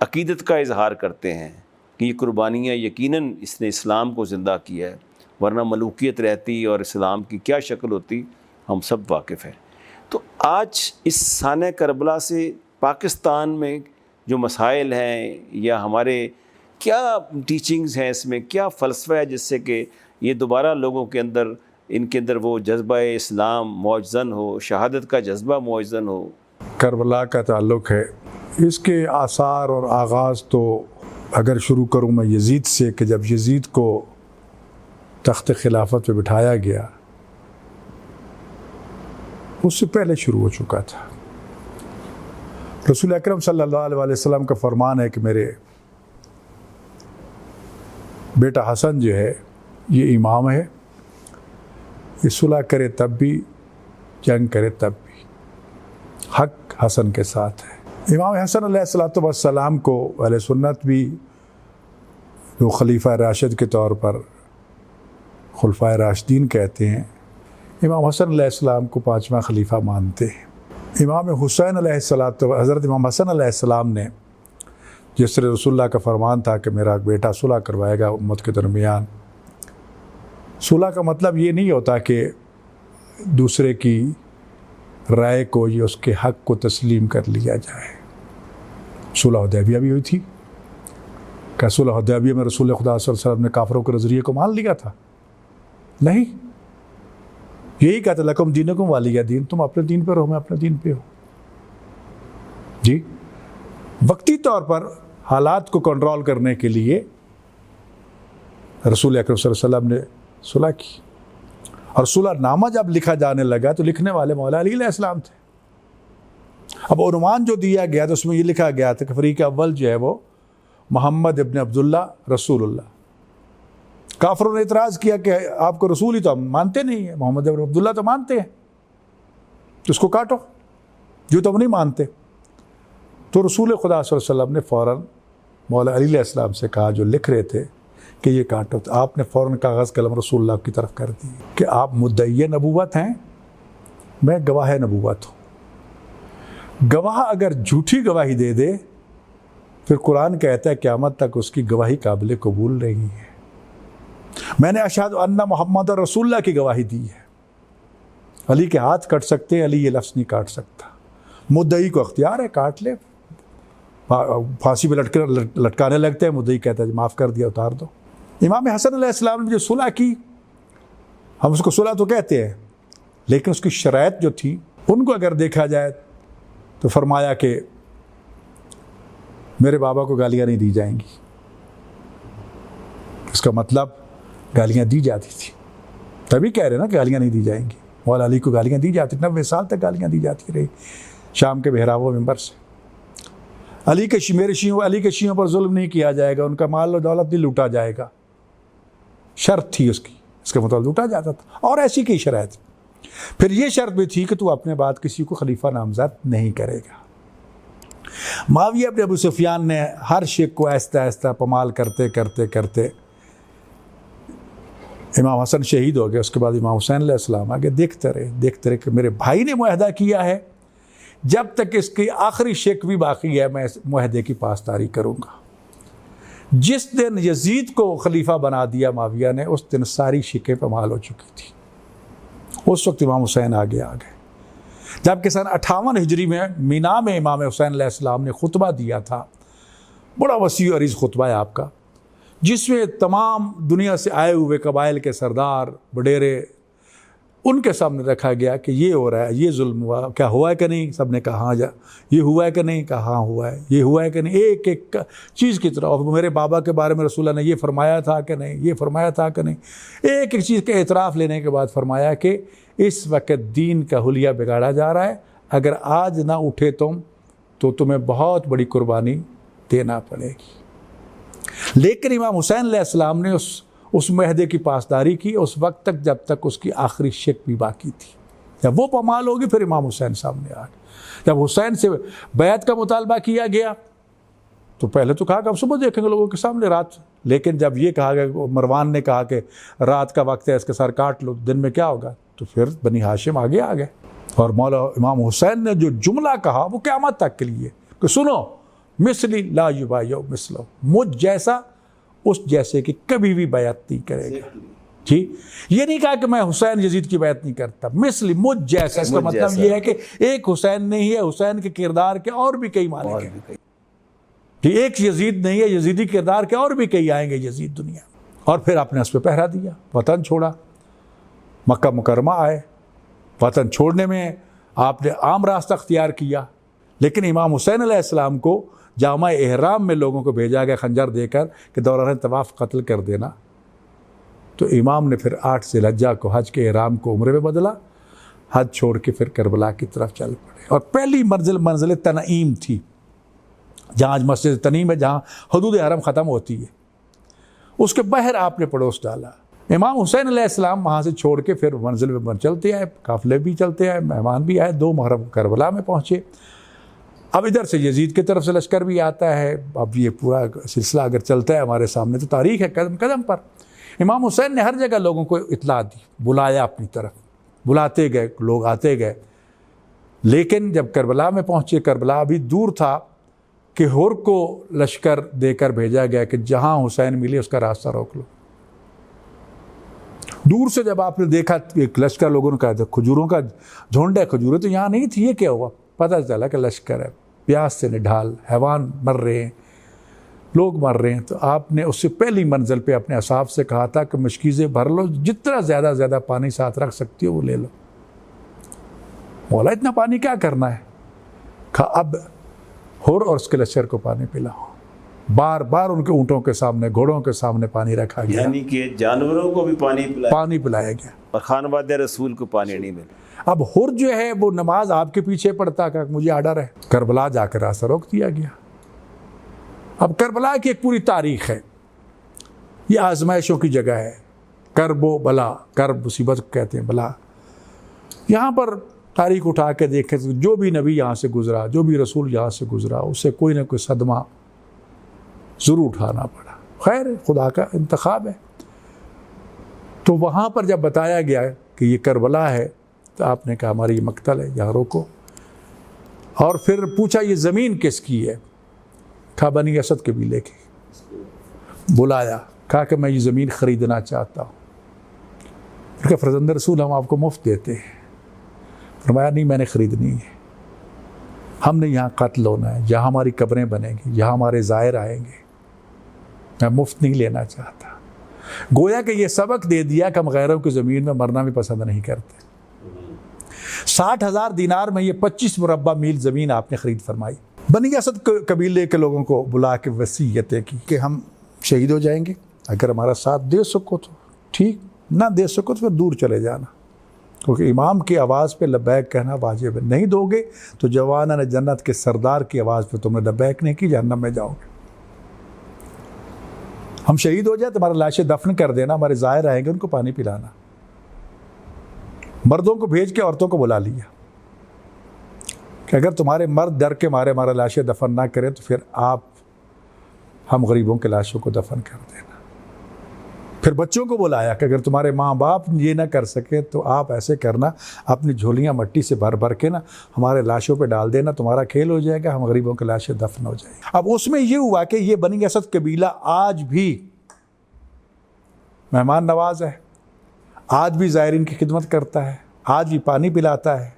अकीदत का इजहार करते हैं कि ये कुर्बानियाँ यकीनन इसने इस्लाम को ज़िंदा किया है, वरना मलूकियत रहती और इस्लाम की क्या शक्ल होती हम सब वाकिफ़ हैं। तो आज इस साना करबला से पाकिस्तान में जो मसाइल हैं या हमारे क्या टीचिंग्स हैं, इसमें क्या फ़लसफ़ा है जिससे कि ये दोबारा लोगों के अंदर, इनके अंदर वो जज्बा इस्लाम मौजज़न हो, शहादत का जज्बा मौजज़न हो? करबला का ताल्लुक़ है, इसके आसार और आगाज़ तो अगर शुरू करूँ मैं यजीद से, कि जब यजीद को तख्त खिलाफत पे बिठाया गया उससे पहले शुरू हो चुका था। रसूल अकरम सल्लल्लाहु अलैहि वसल्लम का फरमान है कि मेरे बेटा हसन जो है ये इमाम है, ये सुलह करे तब भी, जंग करे तब भी, हक हसन के साथ है। इमाम हसन अलैहिस्सलाम को अहले सुन्नत भी जो खलीफा राशिद के तौर पर खुलफाए राशिदीन कहते हैं, इमाम हसन अलैहिस्सलाम को पाँचवा खलीफा मानते हैं। इमाम हुसैन हज़रत इमाम हसन अलैहिस्सलाम ने, जिस तरह रसूलुल्लाह का फरमान था कि मेरा बेटा सुलह करवाएगा उम्मत के दरमियान, सुलह का मतलब ये नहीं होता कि दूसरे की राय को या उसके हक़ को तस्लीम कर लिया जाए। सुलह हुदैबिया भी हुई थी, क्या सुलह हुदैबिया में रसूल खुदा सल्लल्लाहु अलैहि वसल्लम ने काफिरों के नज़रिए को मान लिया था? नहीं, यही कहता लकुम दीनुकुम वालिया दीन, तुम अपने दीन पर हो, मैं अपने दीन पे हूँ जी। वक्ती तौर पर हालात को कंट्रोल करने के लिए रसूल अकरम सल्लल्लाहु अलैहि वसल्लम ने सुलह की, और सुलह नामा जब लिखा जाने लगा तो लिखने वाले मौला अली अलैहिस्सलाम थे। अब उन्वान जो दिया गया तो उसमें ये लिखा गया था कि फरीक अव्वल जो है वो मोहम्मद इब्न अब्दुल्ला रसूलुल्लाह। काफिरों ने इतराज़ किया कि आपको रसूल ही तो हम मानते नहीं है, मोहम्मद इब्न अब्दुल्ला तो मानते हैं, तो उसको काटो, जो तो हम नहीं मानते। तो रसूल खुदा सल्लल्लाहु अलैहि वसल्लम ने फ़ौरन मौला अली अलैहिस्सलाम से कहा, जो लिख रहे थे, कि ये काटो। तो आपने फ़ौरन कागज़ कलम रसूलुल्लाह की तरफ कर दी कि आप मुद्दई नबूवत हैं, मैं गवाह नबूवत हूँ। गवाह अगर झूठी गवाही दे दे फिर कुरान कहता है क़यामत तक उसकी गवाही काबिल कबूल नहीं है। मैंने अशहदु अन्ना मुहम्मद रसूलुल्लाह की गवाही दी है। अली के हाथ कट सकते हैं, अली ये लफ्ज़ नहीं काट सकता। मुद्दई को अख्तियार है, काट ले, फांसी पे लटकाने लगते हैं, मुद्दई कहता है माफ़ कर दिया, उतार दो। इमाम हसन अलैहिस्सलाम ने जो सुलह की, हम उसको सुलह तो कहते हैं, लेकिन उसकी शराइत जो थी उनको अगर देखा जाए तो फरमाया कि मेरे बाबा को गालियाँ नहीं दी जाएंगी। इसका मतलब गालियाँ दी जाती थी, तभी कह रहे ना गालियाँ नहीं दी जाएंगी। मौला अली को गालियाँ दी जाती, 90 साल तक गालियाँ दी जाती रही। शाम के बहरावा मिंबर से, अली के शियों पर जुल्म नहीं किया जाएगा, उनका माल और दौलत नहीं लूटा जाएगा। शर्त थी उसकी, इसके मुताबिक लूटा जाता था। और ऐसी कई शराइत। फिर ये शर्त भी थी कि तू अपने बाद किसी को खलीफा नामजद नहीं करेगा। मुआविया इब्न अबू सुफियान ने हर शेख को आहिस्ता आहिस्ता पमाल करते करते करते इमाम हसन शहीद हो गए। उसके बाद इमाम हुसैन अलैहिस्सलाम आगे देखते रहे कि मेरे भाई ने मुआहदा किया है, जब तक इसकी आखिरी शेख भी बाकी है मैं इस मुआहदे की पासदारी करूँगा। जिस दिन यजीद को खलीफा बना दिया मुआविया ने, उस दिन सारी शिकें पमाल हो चुकी थी। उस वक्त इमाम हुसैन आगे आ गए। जबकि सन 58 हिजरी में मीना में इमाम हुसैन अलैहिस्सलाम ने खुतबा दिया था, बड़ा वसी अरीज़ खुतबा है आपका, जिसमें तमाम दुनिया से आए हुए कबाइल के सरदार वडेरे उनके सामने रखा गया कि ये हो रहा है, ये जुल्म हुआ, क्या हुआ है कि नहीं? सब ने कहा हाँ जा, ये हुआ है कि नहीं? कहा हाँ हुआ है। ये हुआ है कि नहीं? एक एक चीज़ की तरफ, मेरे बाबा के बारे में रसूलुल्लाह ने ये फरमाया था कि नहीं, ये फरमाया था कि नहीं, एक एक चीज़ के एतराफ़ लेने के बाद फरमाया कि इस वक्त दीन का हुलिया बिगाड़ा जा रहा है, अगर आज ना उठे तुम तो तुम्हें बहुत बड़ी कुर्बानी देना पड़ेगी। लेकिन इमाम हुसैन अलैहिस्सलाम ने उस मुआहदे की पासदारी की उस वक्त तक जब तक उसकी आखिरी शेख भी बाकी थी। जब वो पमाल होगी फिर इमाम हुसैन सामने आ गए। जब हुसैन से बैत का मुतालबा किया गया तो पहले तो कहा कि अब सुबह देखेंगे लोगों के सामने रात, लेकिन जब ये कहा गया, मरवान ने कहा कि रात का वक्त है, इसके सर काट लो, दिन में क्या होगा, तो फिर बनी हाशिम आगे आ गए। और मौला इमाम हुसैन ने जो जुमला कहा वो क़यामत तक के लिए कि सुनो, मिसली ला युबायु मिसलो, मुझ जैसा उस जैसे कि कभी भी बैत नहीं करेगा। जी, ये नहीं कहा कि मैं हुसैन यजीद की बैत नहीं करता, मिसली मुझ जैसा। इसका मतलब ये है कि एक हुसैन नहीं है, हुसैन के किरदार के और भी कई माने हैं। एक यजीद नहीं है, यजीदी किरदार के और भी कई आएंगे यजीद दुनिया। और फिर आपने उस पर पहरा दिया, वतन छोड़ा, मक्का मुकरमा आए। वतन छोड़ने में आपने आम रास्ता अख्तियार किया, लेकिन इमाम हुसैन अलैहिस्सलाम को जामा एहराम में लोगों को भेजा गया खंजर देकर कि दौरान तवाफ़ कत्ल कर देना। तो इमाम ने फिर 8 ज़िलहज्जा को हज के एहराम को उम्रे में बदला, हज छोड़ के फिर करबला की तरफ चल पड़े। और पहली मंजिल तनईम थी, जहाँ आज मस्जिद तनीम है, जहाँ हदूद हरम ख़त्म होती है, उसके बाहर आपने पड़ोस डाला। इमाम हुसैन अलैहिस्सलाम वहाँ से छोड़ के फिर मंजिल में चलते आए, काफ़िले भी चलते आए, मेहमान भी आए। 2 मुहर्रम करबला में पहुँचे। अब इधर से यजीद की तरफ से लश्कर भी आता है। अब ये पूरा सिलसिला अगर चलता है हमारे सामने तो तारीख़ है कदम कदम पर। इमाम हुसैन ने हर जगह लोगों को इत्तला दी, बुलाया अपनी तरफ, बुलाते गए, लोग आते गए। लेकिन जब करबला में पहुँचे, करबला अभी दूर था कि हुर को लश्कर देकर भेजा गया कि जहाँ हुसैन मिले उसका रास्ता रोक लो। दूर से जब आपने देखा एक लश्कर, लोगों ने कहा खजूरों का झुंड है, खजूरें तो यहाँ नहीं थी, ये क्या हुआ? पता चला कि लश्कर है, प्यास से निढाल, हैवान मर रहे हैं, लोग मर रहे हैं। तो आपने उससे पहली मंजिल पे अपने असाब से कहा था कि मशकीज़ें भर लो, जितना ज़्यादा पानी साथ रख सकती हो वो ले लो। मौला इतना पानी क्या करना है? कहा अब हुर और उसके लश्कर को पानी पिलाओ। बार बार उनके ऊँटों के सामने, घोड़ों के सामने पानी रखा गया, यानी कि जानवरों को भी पानी पिलाया गया, और खानवाद रसूल को पानी नहीं मिला। अब हुर जो है वो नमाज आपके पीछे पढ़ता, का मुझे आर्डर है। करबला जाकर रास्ता रोक दिया गया। अब करबला की एक पूरी तारीख है, ये आजमाइशों की जगह है। करबो बला, करब मुसीबत कहते हैं, बला। यहाँ पर तारीख उठा के देखें तो जो भी नबी यहाँ से गुजरा, जो भी रसूल यहाँ से गुजरा, उससे कोई ना कोई सदमा ज़रूर उठाना पड़ा। खैर, खुदा का इंतखाब है। तो वहाँ पर जब बताया गया कि ये करबला है तो आपने कहा हमारी ये मक्तल है, यहाँ रोको। और फिर पूछा ये ज़मीन किसकी है? कहा बनी असद कबीले की। बुलाया, कहा कि मैं ये ज़मीन ख़रीदना चाहता हूँ। फिर कहा फरज़ंद रसूल हम आपको मुफ्त देते हैं। फरमाया नहीं, मैंने ख़रीदनी है, हमने यहाँ कत्ल होना है, यहाँ हमारी कब्रें बनेंगी, यहाँ हमारे ज़ायर आएंगे, मैं मुफ्त नहीं लेना चाहता। गोया कि ये सबक दे दिया कि हम गैरों की ज़मीन में मरना भी पसंद नहीं करते। 60,000 दीनार में ये 25 मुरब्बा मील ज़मीन आपने ख़रीद फरमाई। बनी असद कबीले के लोगों को बुला के वसीयतें की कि हम शहीद हो जाएंगे, अगर हमारा साथ दे सको तो ठीक, ना दे सको तो फिर दूर चले जाना। क्योंकि इमाम की आवाज़ पे लब्बैक कहना वाजिब है। नहीं दोगे तो जवाना जन्नत के सरदार की आवाज़ पे तुमने लब्बैक नहीं की, जहन्नम में जाओगे। हम शहीद हो जाए तुम्हारा लाशें दफन कर देना, हमारे ज़ाहिर आएंगे उनको पानी पिलाना। मर्दों को भेज के औरतों को बुला लिया कि अगर तुम्हारे मर्द डर के मारे हमारा लाशें दफन ना करें तो फिर हम गरीबों के लाशों को दफन कर देना। फिर बच्चों को बुलाया कि अगर तुम्हारे माँ बाप ये ना कर सके तो आप ऐसे करना, अपनी झोलियाँ मट्टी से भर भर के ना हमारे लाशों पे डाल देना, तुम्हारा खेल हो जाएगा, हम गरीबों के लाशें दफन हो जाएगी। अब उसमें ये हुआ कि ये बनी असद कबीला आज भी मेहमान नवाज है, आज भी ज़ायरीन की खिदमत करता है, आज भी पानी पिलाता है।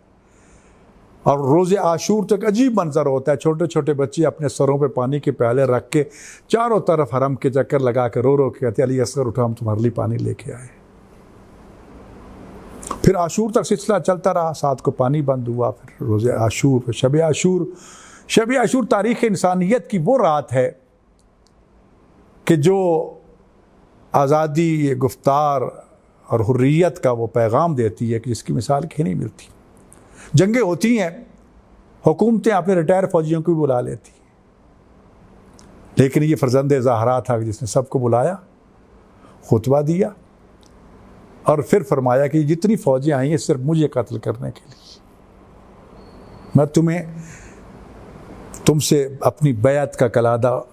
और रोज़े आशूर तक अजीब मंजर होता है, छोटे छोटे बच्चे अपने सरों पे पानी के प्याले रख के चारों तरफ हरम के चक्कर लगा के रो रो के कहते अली असगर उठो, हम तुम्हारे लिए पानी लेके आए। फिर आशूर तक सिलसिला चलता रहा, साथ को पानी बंद हुआ। फिर रोज़े आशूर, फिर शब आशूर। शब आशूर तारीख़ इंसानियत की वो रात है कि जो आज़ादी, गुफ्तार और हुर्रियत का वो पैगाम देती है कि जिसकी मिसाल कहीं नहीं मिलती। जंगें होती हैं, हुकूमतें अपने रिटायर फौजियों को भी बुला लेती, लेकिन ये फर्जंद ज़हरा था जिसने सबको बुलाया, खुतबा दिया और फिर फरमाया कि जितनी फ़ौजें आई हैं सिर्फ मुझे कत्ल करने के लिए, मैं तुमसे अपनी बैत का कलादा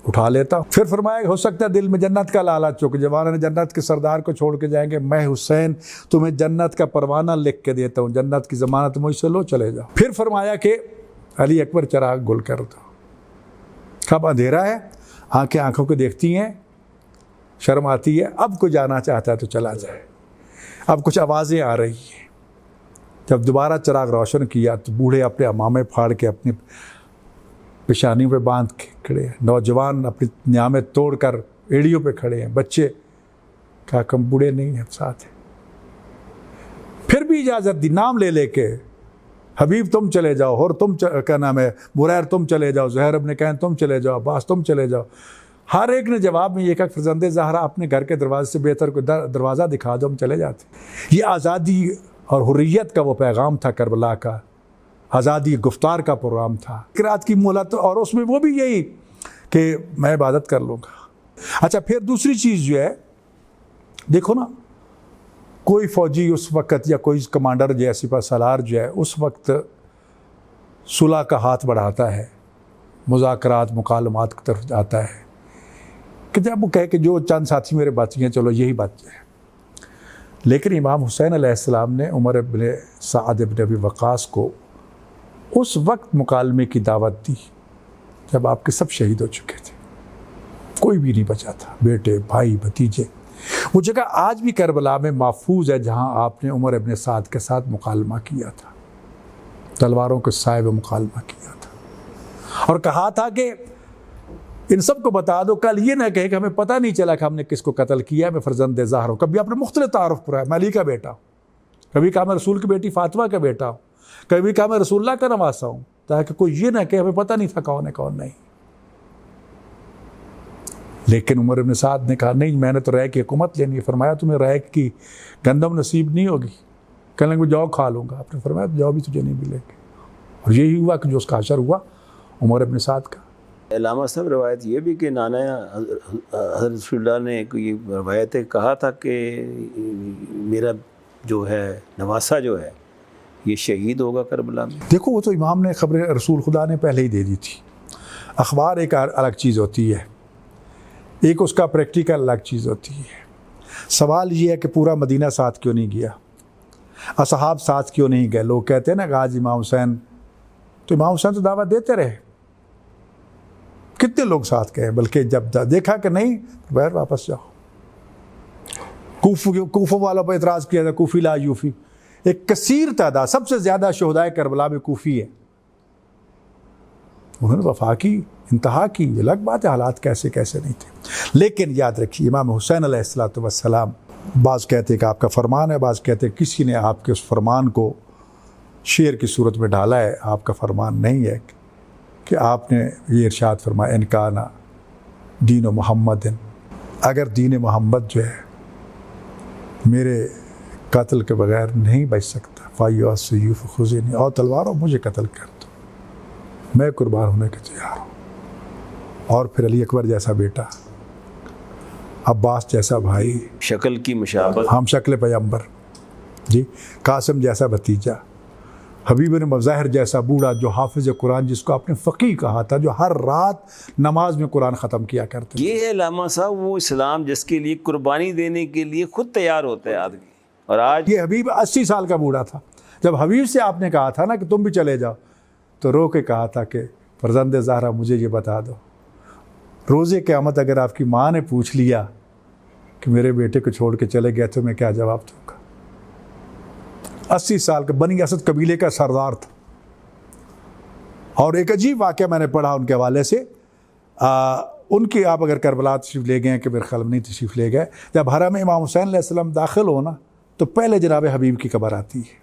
उठा लेता। फिर फरमाया हो सकता है दिल में जन्नत का लालच हो कि जवाना ने जन्नत के सरदार को छोड़ के जाएंगे, मैं हुसैन तुम्हें जन्नत का परवाना लिख के देता हूँ, जन्नत की ज़मानत मुझसे लो, चले जाओ। फिर फरमाया कि अली अकबर चिराग गुल कर दो। कब अंधेरा है, आंखें आंखों को देखती हैं, शर्म आती है, अब कोई जाना चाहता है तो चला जाए। अब कुछ आवाज़ें आ रही हैं। जब दोबारा चिराग रोशन किया तो बूढ़े अपने अमामे फाड़ के अपनी पेशानियों पे बांध के खड़े हैं, नौजवान अपनी नियामें तोड़कर एड़ियों पे खड़े हैं, बच्चे क्या कम बूढ़े नहीं हैं साथ हैं। फिर भी इजाज़त दी, नाम ले लेके, हबीब तुम चले जाओ, और तुम क्या नाम है, बुरैर तुम चले जाओ, ज़ुहैर इब्न कैन तुम चले जाओ, अब्बास तुम चले जाओ। हर एक ने जवाब में ये कहा फर्जंदे ज़हरा अपने घर के दरवाजे से बेहतर कोई दरवाज़ा दिखा दो, हम चले जाते। ये आज़ादी और हुर्रियत का वो पैगाम था करबला का, आज़ादी गुफ्तार का प्रोग्राम था। रात की मोहलत, और उसमें वो भी यही कि मैं इबादत कर लूँगा। अच्छा, फिर दूसरी चीज़ जो है, देखो ना, कोई फ़ौजी उस वक़्त या कोई कमांडर जो है, सिपह सलार जो है, उस वक्त सुलह का हाथ बढ़ाता है, मुज़ाकरात मुकालमात की तरफ जाता है कि जब वो कहे कि जो चंद साथी मेरे बच गए चलो यही बच जाए। लेकिन इमाम हुसैन अलैहिस्सलाम ने उमर इब्न साद इब्न अबी वक़ास को उस वक्त मुकालमे की दावत दी जब आपके सब शहीद हो चुके थे, कोई भी नहीं बचा था, बेटे भाई भतीजे। वो जगह आज भी करबला में महफूज है जहां आपने उमर इब्न साद के साथ मुकालमा किया था, तलवारों के साए में मुकालमा किया था, और कहा था कि इन सब को बता दो, कल ये ना कहे कि हमें पता नहीं चला कि हमने किसको कत्ल किया, मैं फर्जंद ज़हरा हूँ। कभी आपने मुख्तलिफ तारुफ पुराया, मैं अली का बेटा हूँ, कभी कहा मैं रसूल की बेटी फातिमा का बेटा हूँ, कभी कहा मैं रसूलुल्लाह का नवासा हूँ, ताकि कोई ये ना कहे हमें पता नहीं था कौन है कौन नहीं। लेकिन उमर इब्न साद ने कहा नहीं, मैंने तो रह की हुकूमत लेनी है। फरमाया तुम्हें रह की गंदम नसीब नहीं होगी, कहने लगे जौ खा लूँगा। आपने फरमाया जौ भी तुझे नहीं मिलेगी। और यही हुआ कि जो उसका असर हुआ उमर इब्न साद का। अल्लामा साहब रवायत ये भी कि नाना हज़रत रसूलुल्लाह ने ये रवायत कहा था कि मेरा जो है नवासा जो है ये शहीद होगा करबला में। देखो वो तो इमाम ने खबर रसूल खुदा ने पहले ही दे दी थी। अखबार एक अलग चीज़ होती है, एक उसका प्रैक्टिकल अलग चीज़ होती है। सवाल ये है कि पूरा मदीना साथ क्यों नहीं गया, असहाब साथ क्यों नहीं गए। लोग कहते हैं ना आज इमाम हुसैन, तो इमाम हुसैन तो दावत देते रहे, कितने लोग साथ गए, बल्कि जब देखा कि नहीं तो बाहर वापस जाओ। कूफा वालों पर एतराज़ किया था, कूफी ला यूफी, एक कसीर तादाद, सबसे ज़्यादा शोहदाए करबला में कूफी है, उन्होंने वफा की, इंतहा की। अलग बात है हालात कैसे कैसे नहीं थे, लेकिन याद रखिए इमाम हुसैन अलैहिस्सलातु वस्सलाम, बाज़ कहते हैं कि आपका फरमान है, बाज़ कहते हैं किसी ने आपके उस फरमान को शेर की सूरत में डाला है। आपका फरमान नहीं है कि आपने ये इरशाद फरमाया इनकाना दीन मोहम्मद, अगर दीन मोहम्मद जो है मेरे कत्ल के बगैर नहीं बच सकता। फ़ाय्या सयूफ़ खुज़नी, और तलवारों मुझे कत्ल कर दो, मैं कुर्बान होने के तैयार हूँ। और फिर अली अकबर जैसा बेटा, अब्बास जैसा भाई, शक्ल की मुशाबत, हम शक्ल पैगंबर जी, कासिम जैसा भतीजा, हबीब बिन मज़ाहिर जैसा बूढ़ा जो हाफिज़ कुरान, जिसको आपने फ़क़ीह कहा था, जो हर रात नमाज में कुरान ख़त्म किया करते। ये है लामा साहब वो इस्लाम जिसके लिए कुर्बानी देने के लिए खुद तैयार होता है आदमी। और आज ये हबीब 80 साल का बूढ़ा था। जब हबीब से आपने कहा था ना कि तुम भी चले जाओ, तो रो के कहा था कि फ़र्ज़ंद ज़हरा मुझे ये बता दो, रोज़े क़यामत अगर आपकी माँ ने पूछ लिया कि मेरे बेटे को छोड़ के चले गए, तो मैं क्या जवाब दूँगा। 80 साल का बनी असद कबीले का सरदार था। और एक अजीब वाक़या मैंने पढ़ा उनके हवाले से, उनकी आप अगर करबला तशरीफ़ ले गए कि मेरे ख्याल में नहीं तशरीफ़ ले गए, जब हरम में इमाम हुसैन अलैहिस्सलाम दाखिल हो ना, तो पहले जनाब हबीब की कब्र आती है,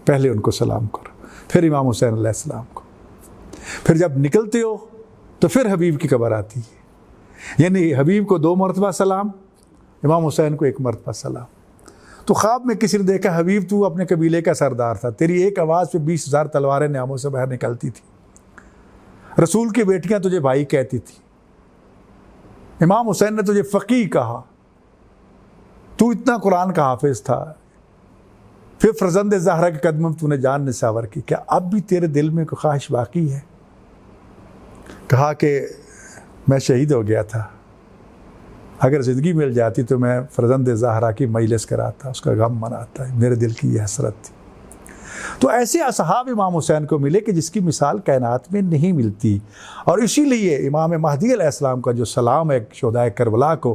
पहले उनको सलाम करो, फिर इमाम हुसैन अलैहिस्सलाम को, फिर जब निकलते हो तो फिर हबीब की कब्र आती है। यानी हबीब को 2 मरतबा सलाम, इमाम हुसैन को 1 मरतबा सलाम। तो ख्वाब में किसी ने देखा, हबीब तू अपने कबीले का सरदार था, तेरी एक आवाज़ पे 20,000 तलवारें न्यामों से बाहर निकलती थी, रसूल की बेटियां तुझे भाई कहती थी, इमाम हुसैन ने तुझे फ़क़ीह कहा, तू इतना कुरान का हाफिज़ था, फिर फ़र्ज़ंद ज़हरा के कदम में तूने जान निसावर की, क्या अब भी तेरे दिल में कोई ख्वाहिश बाकी है? कहा कि मैं शहीद हो गया था, अगर ज़िंदगी मिल जाती तो मैं फ़र्ज़ंद ज़हरा की मजलिस कराता, उसका गम मनाता है, मेरे दिल की ये हसरत थी। तो ऐसे असहाब इमाम हुसैन को मिले कि जिसकी मिसाल कायनात में नहीं मिलती। और इसीलिए इमाम महदी अलैहिस्सलाम का जो सलाम है शुहदाए करबला को,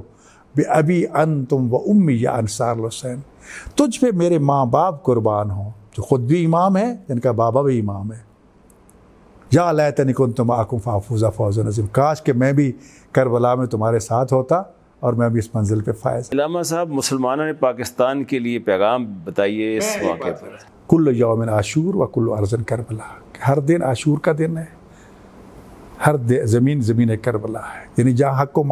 बेअबी अंतुम व उम्मी या अंसार हुसैन, तुझ पे मेरे माँ बाप कुर्बान हों, जो ख़ुद भी इमाम है, जिनका बाबा भी इमाम है। या लैतनी कुन्तु माअकुम फ़अफ़ूज़ फ़ौज़न अज़ीम, काश कि मैं भी करबला में तुम्हारे साथ होता और मैं भी इस मंजिल पे फायज़। लामा साहब मुसलमानों ने पाकिस्तान के लिए पैगाम बताइए इस वाक़े पर। कुल्लु यौमिन आशूर व कुल्लु अर्ज़न करबला, हर दिन आशूर का दिन है, हर ज़मीन करबला है। यानी जहाँ हक़ को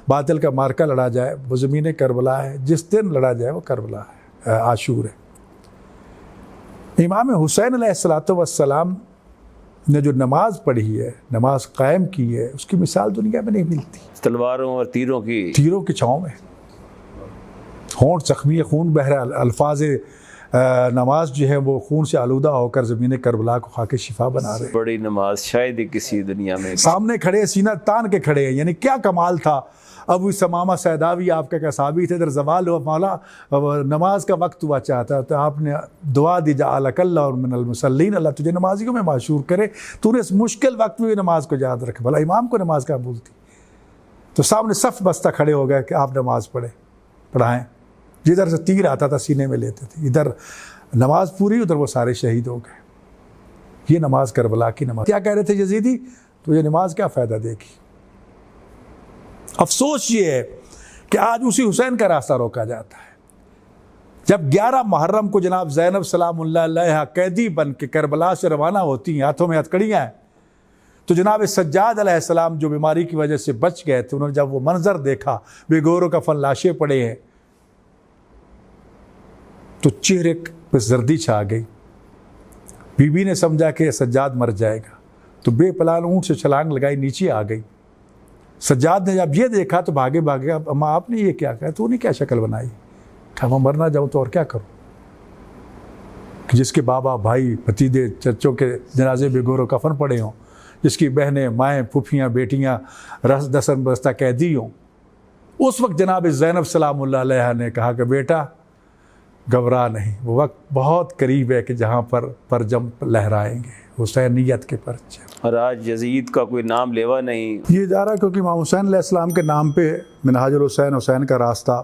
बातिल का मार्का लड़ा जाए वो ज़मीन करबला है, जिस दिन लड़ा जाए वो करबला है, आशूर है। इमाम हुसैन अलैहिस्सलातु वस्सलाम ने जो नमाज पढ़ी है, नमाज कायम की है, उसकी मिसाल दुनिया में नहीं मिलती। तलवारों और तीरों की छाँव में, होंठ ज़ख्मी खून बह रहा, अल्फाज नमाज जो है वो खून से आलूदा होकर ज़मीन करबला को खाके शिफा बना रहे। बड़ी नमाज शायद ही किसी दुनिया में। सामने खड़े, सीना तान के खड़े हैं, यानी क्या कमाल था। अबू समामा सैदावी आपका क्या साबी थे, इधर जवाल हुआ, मौला नमाज का वक्त हुआ चाहता, तो आपने दुआ दी जाअलकल्ला और मिनल मुसल्लीन, अल्लाह तुझे नमाजियों में माशूर करे, तूने इस मुश्किल वक्त में नमाज को याद रखे। भला इमाम को नमाज का भूलती। तो सामने सफ़ बस्ता खड़े हो गए कि आप नमाज पढ़ाएँ। जिधर से तीर आता था सीने में लेते थे, इधर नमाज पूरी, उधर वो सारे शहीद हो गए। ये नमाज करबला की नमाज। क्या कह रहे थे यजीदी, तो ये नमाज क्या फ़ायदा देगी। अफसोस ये है कि आज उसी हुसैन का रास्ता रोका जाता है। जब 11 मुहर्रम को जनाब ज़ैनब सलामुल्लाह अलैहा कैदी बन के करबला से रवाना होती हैं, हाथों में हथकड़ियाँ हैं, तो जनाब सज्जाद अलैहिस्सलाम जो बीमारी की वजह से बच गए थे, उन्होंने जब वो मंजर देखा, बेगोरों का फन लाशें पड़े हैं, तो चेहरे पर जर्दी छा गई। बीबी ने समझा कि सज्जाद मर जाएगा, तो बेपलान ऊँट से छलांग लगाई, नीचे आ गई। सज्जाद ने जब ये देखा तो भागे भागे, अम्मा आपने ये क्या कहा, तूने क्या शक्ल बनाई। कहा मैं मर ना जाऊँ तो और क्या करूँ, कि जिसके बाबा भाई भतीजे चच्चों के जनाजे बेगोरो कफन पड़े हों, जिसकी बहनें माएँ फूफियाँ बेटियाँ दसन बस्ता कैदी हों। उस वक्त जनाब ज़ैनब सलामुल्लाह अलैहा ने कहा कि बेटा घबरा नहीं, वो वक्त बहुत करीब है कि जहाँ पर परचम लहराएंगे, हुसैनियत के परचम। और आज यजीद का कोई नाम लेवा नहीं। ये इदारा क्योंकि इमाम हुसैन अलैहिस्सलाम के नाम पे मिनहाजुल हुसैन, हुसैन का रास्ता,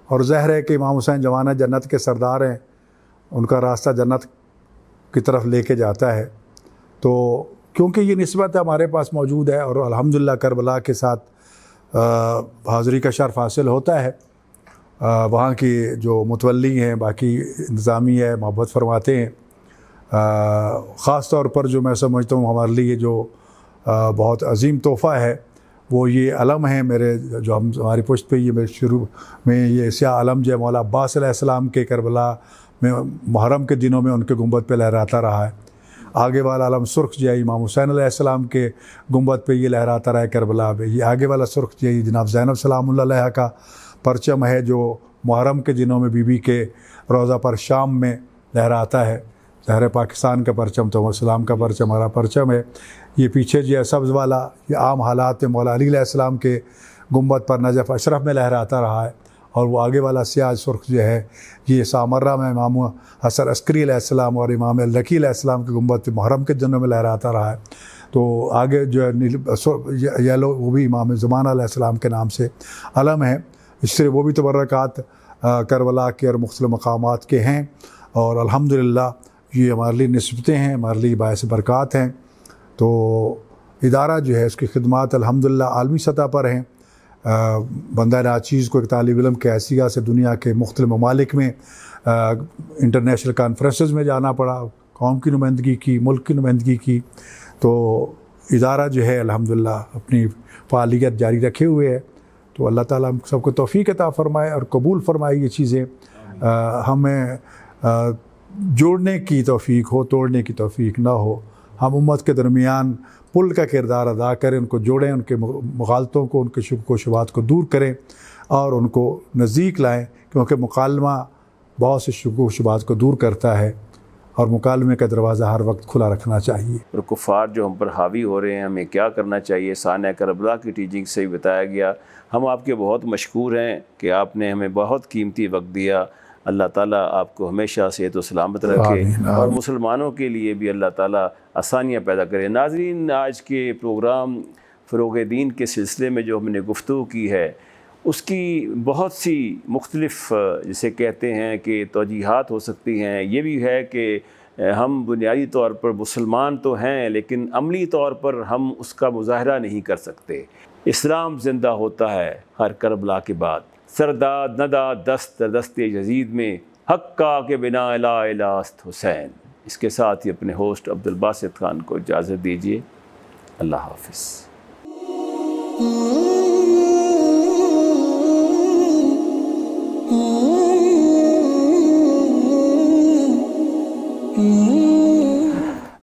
और ज़हर है कि इमाम हुसैन जवाना जन्नत के सरदार हैं, उनका रास्ता जन्नत की तरफ लेके जाता है। तो क्योंकि ये निस्बत हमारे पास मौजूद है और अल्हम्दुलिल्लाह करबला के साथ हाज़िरी का शर्फ हासिल होता है, वहाँ की जो मुतवल्ली हैं, बाकी इंतज़ामी है, मोहब्बत फरमाते हैं। ख़ास तौर पर जो मैं समझता हूँ हमारे लिए जो बहुत अजीम तोहफ़ा है वो ये अलम है मेरे, जो हम हमारी पुश्त पे ये मेरे शुरू में ये स्याह अलम जो मौला अब्बास अलैहिस्सलाम के करबला में मुहर्रम के दिनों में उनके गुंबद पे लहराता रहा है। आगे वाला अलम सुर्ख जो है इमाम हुसैन अलैहिस्सलाम के गुंबद पे ये लहराता रहा है करबला में। ये आगे वाला सुर्ख जो है जनाब ज़ैनब सलामुल्लाह अलैहा का परचम है, जो मुहर्रम के दिनों में बीबी के रोज़ा पर शाम में लहराता है। ज़हर पाकिस्तान का परचम तो इस्लाम का परचम हमारा परचम है। ये पीछे जो है सब्ज़ वाला ये आम हालात में मौला अली अलैहिस्सलाम के गुंबद पर नजफ़ अशरफ में लहराता रहा है। और वो आगे वाला स्याह सुर्ख जो है ये सामर्रा में इमाम हसन अस्करी अलैहिस्सलाम और इमाम अल-लकी अलैहिस्सलाम के गुंबद पे मुहर्रम के दिनों में लहराता रहा है। तो आगे जो है येलो वो भी इमाम ज़मान अलैहिस्सलाम के नाम से अलम है। इससे वो भी तबर्रकात करबला के और मुख्तलिफ़ मकामात के हैं। और अल्हम्दुलिल्लाह ये हमारे लिए निस्बतें हैं, हमारे लिए बायस बरक़ात हैं। तो इदारा जो है उसकी खिदमात अल्हम्दुलिल्लाह आलमी सतह पर हैं। बंदा नाचीज़ को एक तालिब इल्म के हैसियत से दुनिया के मुख्तलिफ़ ममालिक में इंटरनेशनल कॉन्फ्रेंसेस में जाना पड़ा, कौम की नुमाइंदगी की, मुल्क की नुमाइंदगी की। तो इदारा जो है अल्हम्दुलिल्लाह अपनी फ़ालियत जारी रखे हुए है। तो अल्लाह ताला हम सबको तौफ़ीक़ अता फ़रमाए और कबूल फ़रमाए ये चीज़ें, हमें जोड़ने की तौफ़ीक़ हो, तोड़ने की तौफ़ीक़ ना हो। हम उम्मत के दरमियान पुल का किरदार अदा करें, उनको जोड़ें, उनके मुखालतों को, उनके शुक व शुबहात को दूर करें और उनको नज़दीक लाएँ, क्योंकि मुकालमा बहुत से शुक व शुबहात को दूर करता है और मुकालमे का दरवाज़ा हर वक्त खुला रखना चाहिए। और कुफ़ार जो हम पर हावी हो रहे हैं, हमें क्या करना चाहिए, साने करबला की टीचिंग से ही बताया गया। हम आपके बहुत मशकूर हैं कि आपने हमें बहुत कीमती वक्त दिया। अल्लाह ताला आपको हमेशा सेहत व सलामत रखे और मुसलमानों के लिए भी अल्लाह ताला आसानियाँ पैदा करे। नाज़रीन, आज के प्रोग्राम फ़रोग़ दीन के सिलसिले में जो हमने गुफ्तगू की है उसकी बहुत सी मुख्तलिफ़ जिसे कहते हैं कि तौजीहात हो सकती हैं। ये भी है कि हम बुनियादी तौर पर मुसलमान तो हैं लेकिन अमली तौर पर हम उसका मुज़ाहरा नहीं कर सकते। इस्लाम ज़िंदा होता है हर करबला के बाद। सरदाद नदा दस्त दस्ते यजीद में हक्का के बिना ला इलास्त हुसैन। इसके साथ ही अपने होस्ट अब्दुल बासित खान को इजाज़त दीजिए। अल्लाह हाफ़िज़।